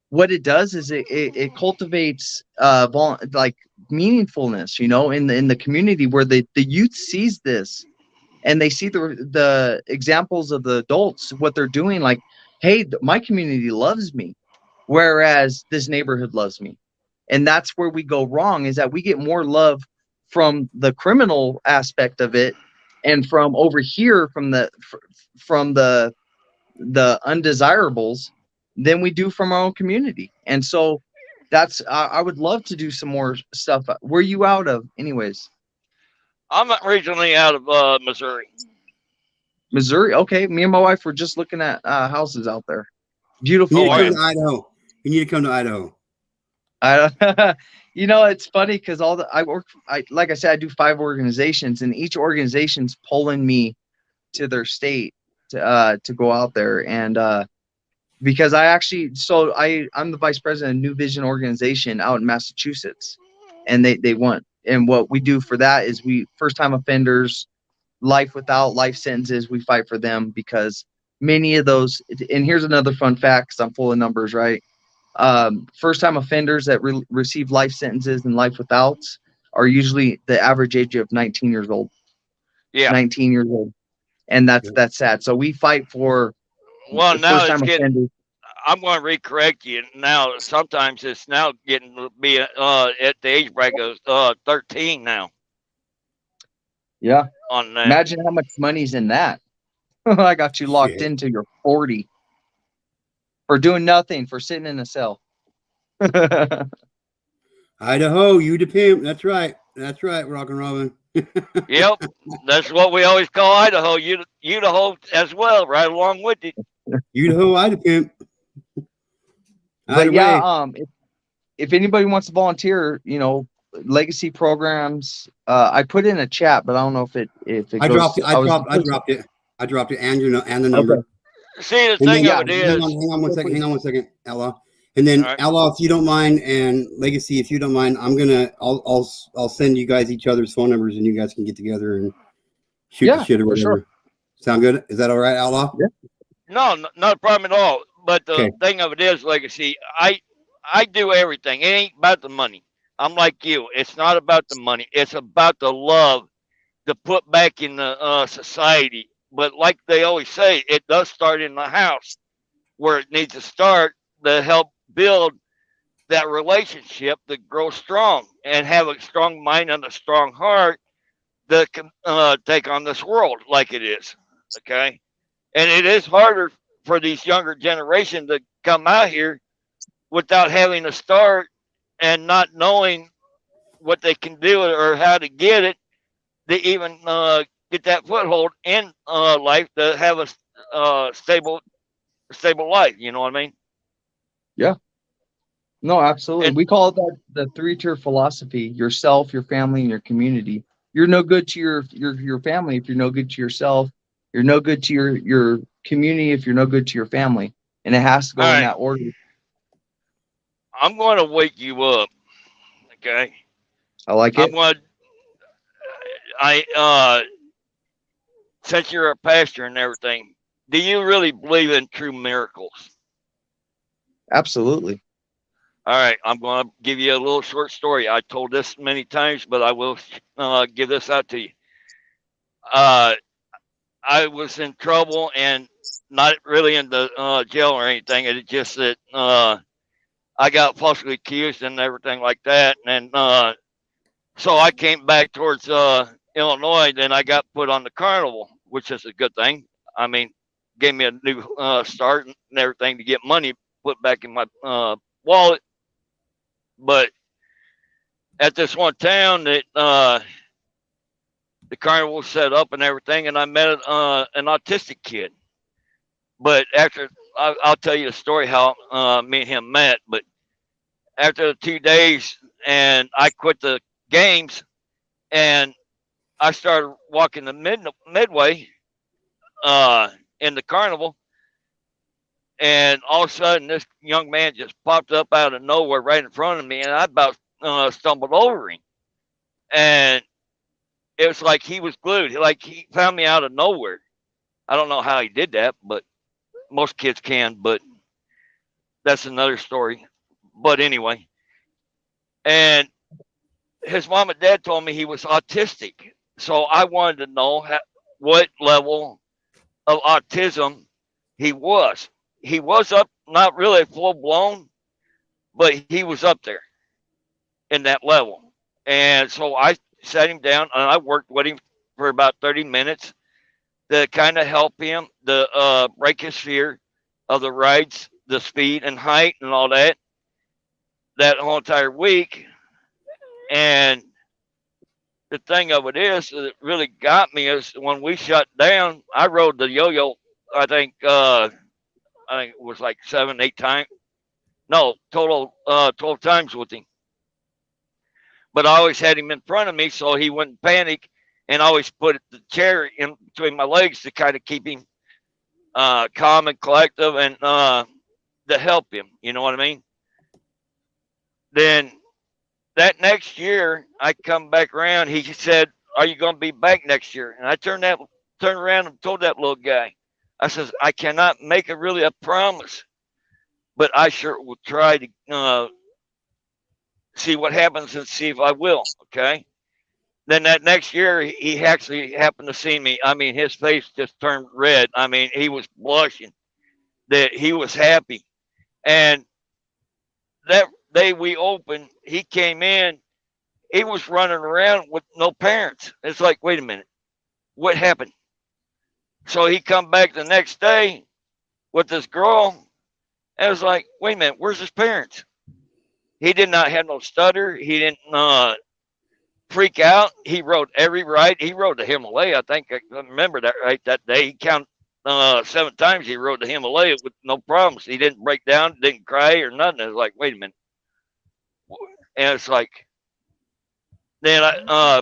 what it does is it cultivates like meaningfulness, you know, in the community, where the youth sees this and they see the examples of the adults, what they're doing, like, hey, my community loves me, whereas this neighborhood loves me. And that's where we go wrong, is that we get more love from the criminal aspect of it and from over here from the undesirables than we do from our own community. And so that's I would love to do some more stuff. Where you out of anyways? I'm originally out of Missouri. Missouri. Okay, me and my wife were just looking at houses out there. Beautiful. You need to come to Idaho. You need to come to Idaho. You know, it's funny because like I said, I do 5 organizations, and each organization's pulling me to their state to go out there. And because I'm the vice president of New Vision organization out in Massachusetts, and they want, and what we do for that is we first time offenders, life without life sentences, we fight for them, because many of those, and here's another fun fact, because I'm full of numbers, right? First time offenders that receive life sentences and life withouts are usually the average age of 19 years old. Yeah. 19 years old. And that's sad. So we fight for now it's getting, I'm going to recorrect you now. Sometimes it's now getting to be at the age bracket of 13 now. Yeah. On that. Imagine how much money's in that. I got you locked into your 40 for doing nothing, for sitting in a cell. Idaho, you the pimp. That's right. That's right, Rock and Robin. Yep, that's what we always call Idaho. Idaho as well, right along with it. Idaho, Idaho pimp. But yeah, if anybody wants to volunteer, you know, legacy programs, I put in a chat, but I don't know if it I goes. dropped it. And the number. Okay. See, the thing of it is, hang on one second, Ella. And then right. Ella, if you don't mind, and Legacy, if you don't mind, I'll send you guys each other's phone numbers, and you guys can get together and shoot the shit or whatever. Sure. Sound good? Is that all right, Ella? Yeah. No, not a problem at all. But the thing of it is, Legacy, I do everything. It ain't about the money. I'm like you. It's not about the money. It's about the love to put back in the society. But like they always say, it does start in the house, where it needs to start to help build that relationship to grow strong and have a strong mind and a strong heart that can take on this world like it is. Okay. And it is harder for these younger generation to come out here without having to start and not knowing what they can do or how to get it, to even get that foothold in life, to have a stable life. You know what I mean? Yeah. No, absolutely. And we call it the 3-tier philosophy: yourself, your family, and your community. You're no good to your family if you're no good to yourself. You're no good to your community if you're no good to your family, and it has to go All in right. that order. I'm going to wake you up. Okay. I like I'm it. going to, since you're a pastor and everything, do you really believe in true miracles? Absolutely. All right. I'm going to give you a little short story. I told this many times, but I will give this out to you. I was in trouble and not really in the jail or anything. It's just that I got falsely accused and everything like that. And so I came back towards Illinois. Then I got put on the carnival, which is a good thing. I mean, gave me a new start and everything to get money put back in my wallet. But at this one town that the carnival was set up and everything, and I met an autistic kid. But after I'll tell you the story how me and him met. But after the 2 days, and I quit the games, and I started walking the midway in the carnival, and all of a sudden this young man just popped up out of nowhere right in front of me, and I about stumbled over him, and it was like he was glued. Like he found me out of nowhere. I don't know how he did that, but most kids can. But that's another story. But anyway, and his mom and dad told me he was autistic. So I wanted to know what level of autism he was. He was up, not really full blown, but he was up there in that level. And so I sat him down and I worked with him for about 30 minutes to kind of help him to break his fear of the rides, the speed and height and all that whole entire week. And the thing of it is that really got me is when we shut down, I rode the yo-yo. I think it was like 7, 8 times. No, total 12 times with him. But I always had him in front of me so he wouldn't panic, and I always put the chair in between my legs to kind of keep him calm and collective and to help him. You know what I mean? Then that next year, I come back around. He said, "Are you going to be back next year?" And I turned around and told that little guy, I says, "I cannot make it really a promise, but I sure will try to see what happens and see if I will." Okay. Then that next year, he actually happened to see me. I mean, his face just turned red. I mean, he was blushing that he was happy. And that day we opened, he came in. He was running around with no parents. It's like, wait a minute, what happened? So he come back the next day with this girl, and it was like, wait a minute, where's his parents? He did not have no stutter. He didn't freak out. He rode every ride. He rode the Himalaya. I think I remember that right that day. He counted 7 times he rode the Himalaya with no problems. He didn't break down, didn't cry or nothing. It was like, wait a minute. And it's like, then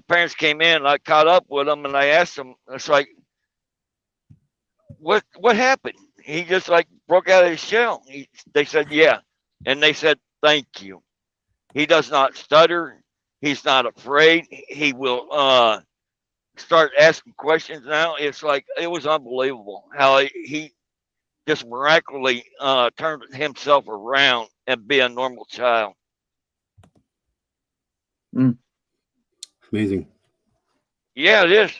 parents came in and I caught up with them and I asked them, it's like, what happened? He just like broke out of his shell. They said, yeah. And they said, thank you. He does not stutter. He's not afraid. He will start asking questions now. It's like, it was unbelievable how he just miraculously turned himself around and be a normal child. Amazing. Yeah, it is.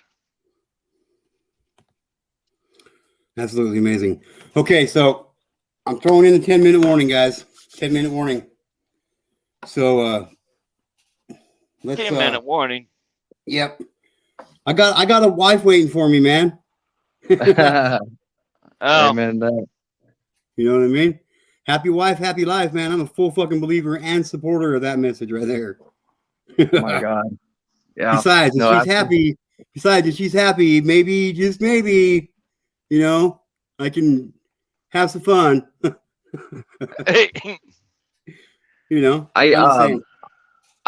Absolutely amazing. Okay, so I'm throwing in the 10-minute warning, guys. 10-minute warning. So let's 10-minute warning. Yep. I got a wife waiting for me, man. Oh, Amen. You know what I mean? Happy wife, happy life, man. I'm a full fucking believer and supporter of that message right there. Oh my God. Yeah. Besides, if No, she's happy, maybe, just maybe, you know, I can have some fun. You know, I'm just saying.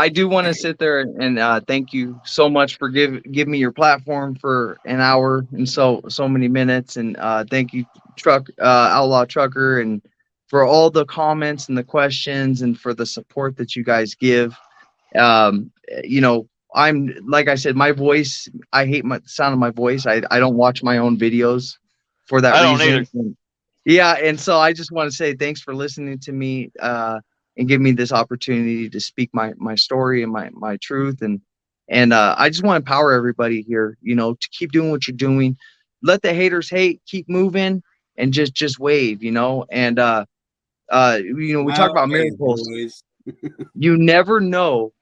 I do want to sit there and thank you so much for give me your platform for an hour and so many minutes, and thank you, Outlaw Trucker, and for all the comments and the questions and for the support that you guys give. You know, I'm like I said, my voice. I hate my sound of my voice. I don't watch my own videos for that I don't either. reason. Yeah, and so I just want to say thanks for listening to me and give me this opportunity to speak my story and my truth, and I just want to empower everybody here, you know, to keep doing what you're doing. Let the haters hate, keep moving, and just wave, you know. And you know, we talk about Always, miracles. boys. You never know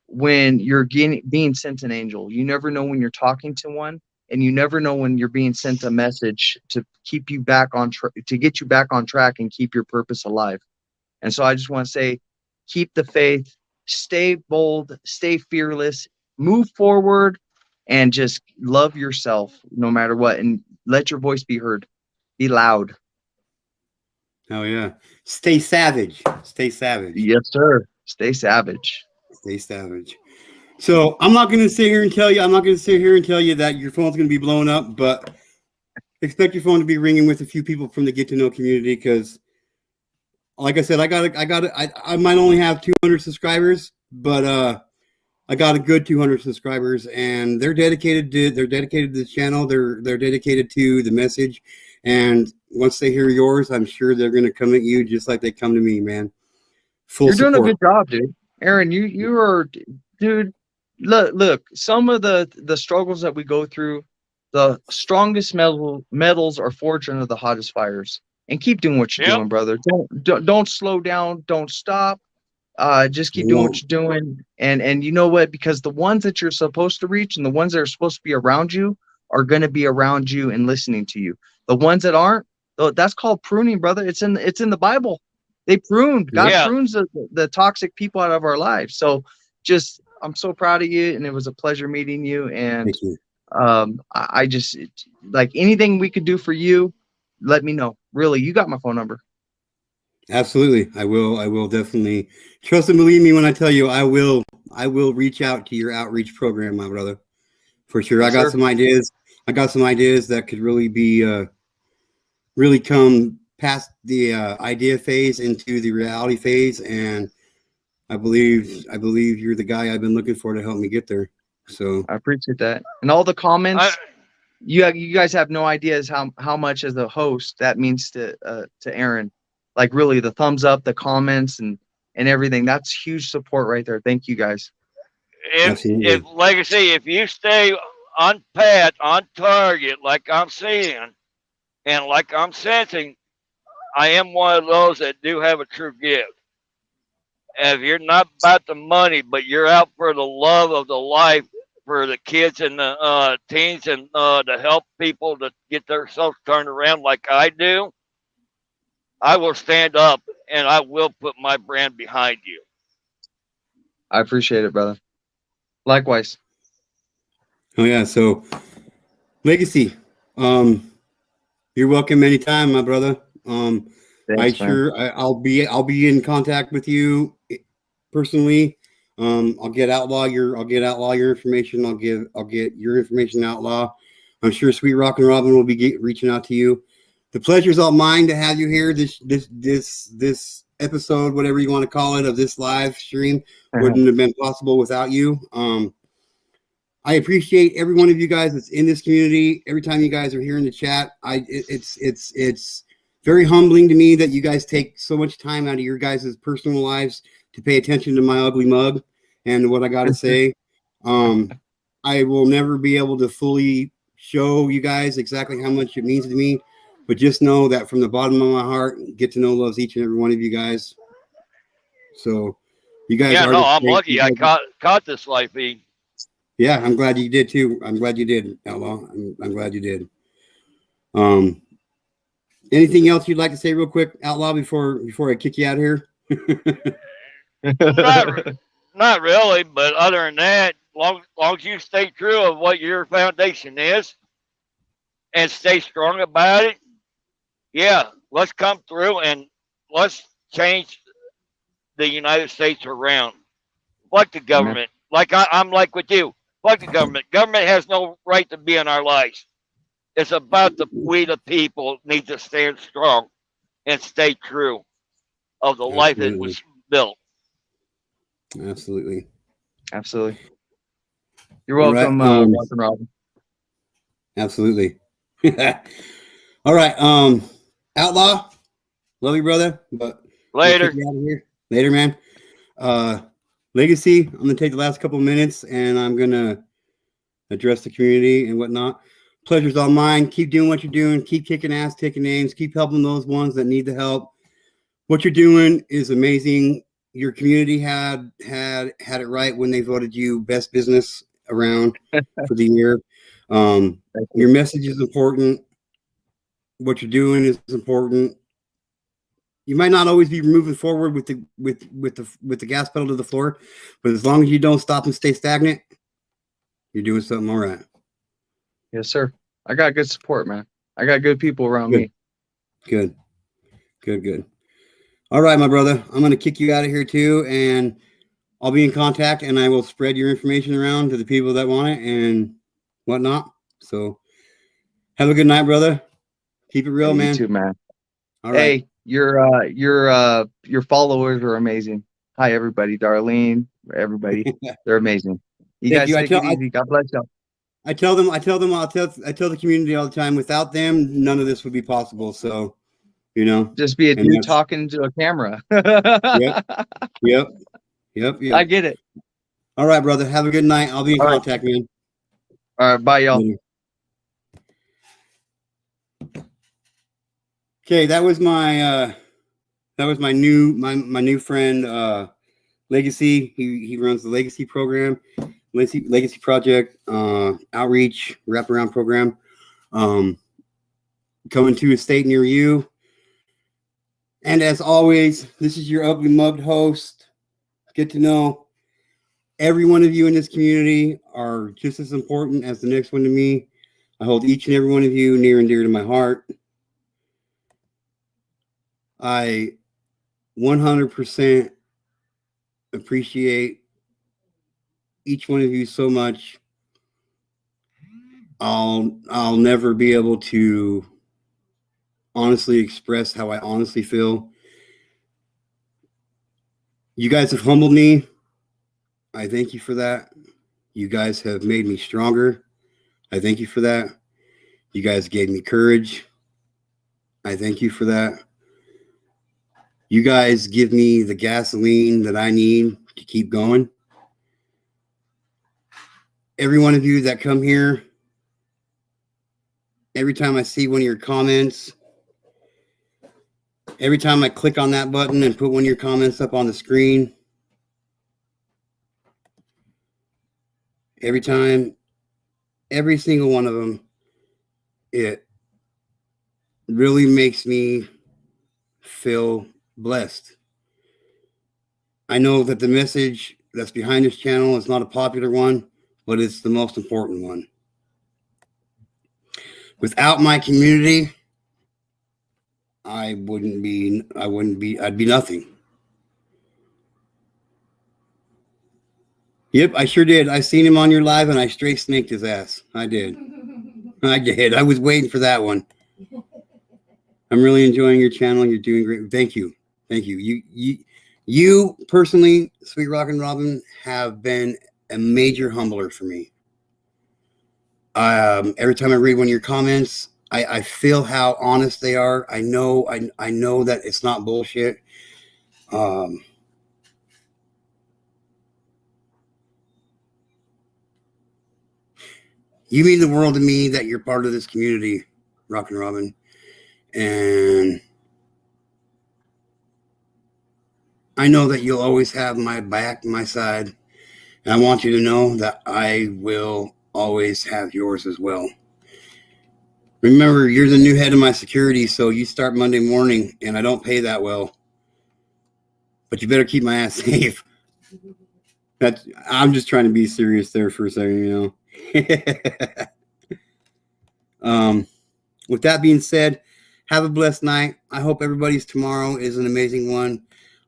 when you're being sent an angel. You never know when you're talking to one, and you never know when you're being sent a message to keep you back on to get you back on track and keep your purpose alive. And so I just want to say, keep the faith, stay bold, stay fearless, move forward, and just love yourself no matter what, and let your voice be heard. Be loud. Oh yeah. Stay savage. Stay savage. Yes, sir. Stay savage. Stay savage. So I'm not gonna sit here and tell you. I'm not gonna sit here and tell you that your phone's gonna be blowing up, but expect your phone to be ringing with a few people from the Get to Know community because, like I said, I might only have 200 subscribers, but I got a good 200 subscribers, and they're dedicated to the channel. They're dedicated to the message, and once they hear yours, I'm sure they're gonna come at you just like they come to me, man. Full You're doing a support. good job, dude. Aaron, you are, dude. Look. Some of the struggles that we go through, the strongest metals are forged under the hottest fires. And keep doing what you're Yep. doing, brother. Don't slow down. Don't stop. Just keep doing what you're doing. And you know what? Because the ones that you're supposed to reach and the ones that are supposed to be around you are going to be around you and listening to you. The ones that aren't, that's called pruning, brother. It's in the Bible. They pruned. God Yeah. prunes the toxic people out of our lives. So just, I'm so proud of you, and it was a pleasure meeting you. And Thank you. I just, like, anything we could do for you, let me know. Really, you got my phone number. Absolutely. I will definitely trust and believe me when I tell you I will reach out to your outreach program, my brother. For sure. Yes, I got sir. some ideas. I got some ideas that could really be really come past the idea phase into the reality phase, and I believe you're the guy I've been looking for to help me get there. So I appreciate that. And all the comments, I, you guys have no ideas how much as a host that means to Aaron. Like, really, the thumbs up, the comments, and everything. That's huge support right there. Thank you, guys. if like I say, if you stay on pat, on target, like I'm seeing, and like I'm sensing, I am one of those that do have a true gift. If you're not about the money, but you're out for the love of the life, for the kids and the teens, and to help people to get themselves turned around like I do, I will stand up and I will put my brand behind you. I appreciate it, brother. Likewise. Oh yeah, so Legacy, you're welcome anytime, my brother. Thanks, man. I'll be in contact with you personally. I'll get outlaw your information. I'll get your information, outlaw. I'm sure Sweet Rock and Robin will be reaching out to you. The pleasure's all mine to have you here. This episode, whatever you want to call it, of this live stream wouldn't have been possible without you. I appreciate every one of you guys that's in this community. Every time you guys are here in the chat, it's very humbling to me that you guys take so much time out of your guys' personal lives to pay attention to my ugly mug and what I got to say. I will never be able to fully show you guys exactly how much it means to me, but just know that from the bottom of my heart, Get to Know loves each and every one of you guys. So you guys Yeah, are no, the I'm great, lucky. I caught this life feed. yeah, I'm glad you did too. I'm glad you did, Outlaw. I'm glad you did. Anything else you'd like to say real quick, Outlaw, before I kick you out of here? Not really, but other than that, long as you stay true of what your foundation is and stay strong about it, yeah, let's come through and let's change the United States around. Fuck the government. Like I'm like with you. Fuck the government. Government has no right to be in our lives. It's about we the people need to stand strong and stay true of the life that Absolutely. was built. Absolutely. Absolutely. You're All right. welcome, Rock and Robin. Absolutely. All right. Outlaw, love you, brother. But Later. kick you out of here. Later, man. Legacy, I'm gonna take the last couple minutes and I'm gonna address the community and whatnot. Pleasure's all mine. Keep doing what you're doing. Keep kicking ass, taking names. Keep helping those ones that need the help. What you're doing is amazing. Your community had it right when they voted you best business around for the year. Your message is important. What you're doing is important. You might not always be moving forward with the gas pedal to the floor, but as long as you don't stop and stay stagnant, you're doing something all right. Yes, sir. I got good support, man. I got good people around me. Good. All right, my brother. I'm going to kick you out of here too, and I'll be in contact, and I will spread your information around to the people that want it and whatnot. So have a good night, brother. Keep it real, man. You too, man. All right. Hey, your followers are amazing. Hi, everybody. Darlene, everybody. They're amazing. You guys take it easy. God bless y'all. I tell the community all the time, without them, none of this would be possible. So, just be a dude talking to a camera. Yep. I get it. All right, brother. Have a good night. I'll be in contact, man. All right. Bye, y'all. Okay. That was my new friend, Legacy. He runs the Legacy program. Legacy Project outreach wraparound program, coming to a state near you. And as always, this is your ugly mugged host. Get to know. Every one of you in this community are just as important as the next one to me. I hold each and every one of you near and dear to my heart. I 100% appreciate each one of you so much. I'll never be able to honestly express how I honestly feel. You guys have humbled me. I thank you for that. You guys have made me stronger. I thank you for that. You guys gave me courage. I thank you for that. You guys give me the gasoline that I need to keep going. Every one of you that come here, every time I see one of your comments, every time I click on that button and put one of your comments up on the screen, every single one of them, it really makes me feel blessed. I know that the message that's behind this channel is not a popular one, but it's the most important one. Without my community, I'd be nothing. Yep, I sure did. I seen him on your live and I straight snaked his ass. I did. I was waiting for that one. I'm really enjoying your channel. You're doing great. Thank you. You personally, Sweet Rockin' Robin, have been a major humbler for me. Every time I read one of your comments, I feel how honest they are. I know that it's not bullshit. You mean the world to me that you're part of this community, Rockin' Robin. And I know that you'll always have my back, my side. And I want you to know that I will always have yours as well. Remember, you're the new head of my security, so you start Monday morning, and I don't pay that well. But you better keep my ass safe. I'm just trying to be serious there for a second, With that being said, have a blessed night. I hope everybody's tomorrow is an amazing one.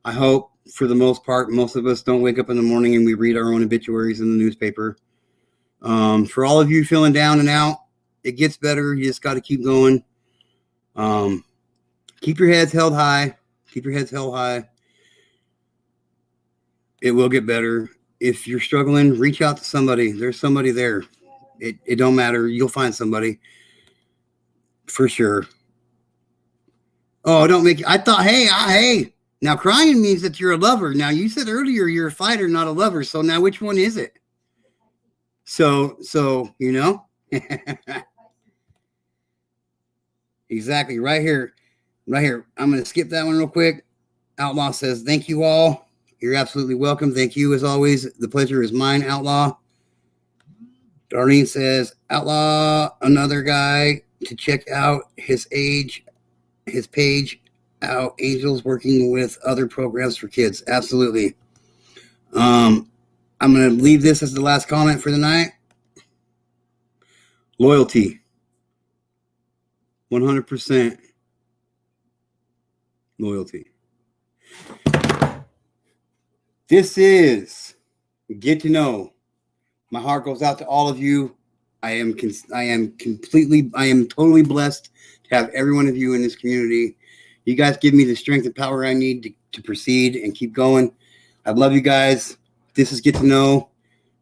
I hope for the most part. Most of us don't wake up in the morning and we read our own obituaries in the newspaper. For all of you feeling down and out, it gets better. You just got to keep going. Keep your heads held high. Keep your heads held high. It will get better. If you're struggling, reach out to somebody. There's somebody there. It don't matter. You'll find somebody for sure. Oh, don't make. I thought, hey. Now crying means that you're a lover. Now you said earlier you're a fighter, not a lover. So now which one is it? So you know. Exactly. Right here. I'm going to skip that one real quick. Outlaw says, thank you all. You're absolutely welcome. Thank you as always. The pleasure is mine, Outlaw. Darlene says, Outlaw, another guy to check out his page out. Angels working with other programs for kids. Absolutely. I'm going to leave this as the last comment for the night. Loyalty. 100% loyalty. This is Get to Know. My heart goes out to all of you. I am totally blessed to have every one of you in this community. You guys give me the strength and power I need to proceed and keep going. I love you guys. This is Get to Know.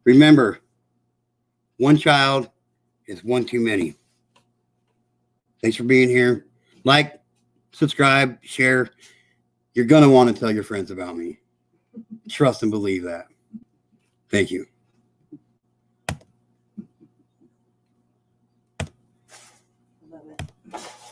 Remember, one child is one too many. Thanks for being here. Like, subscribe, share. You're going to want to tell your friends about me. Trust and believe that. Thank you.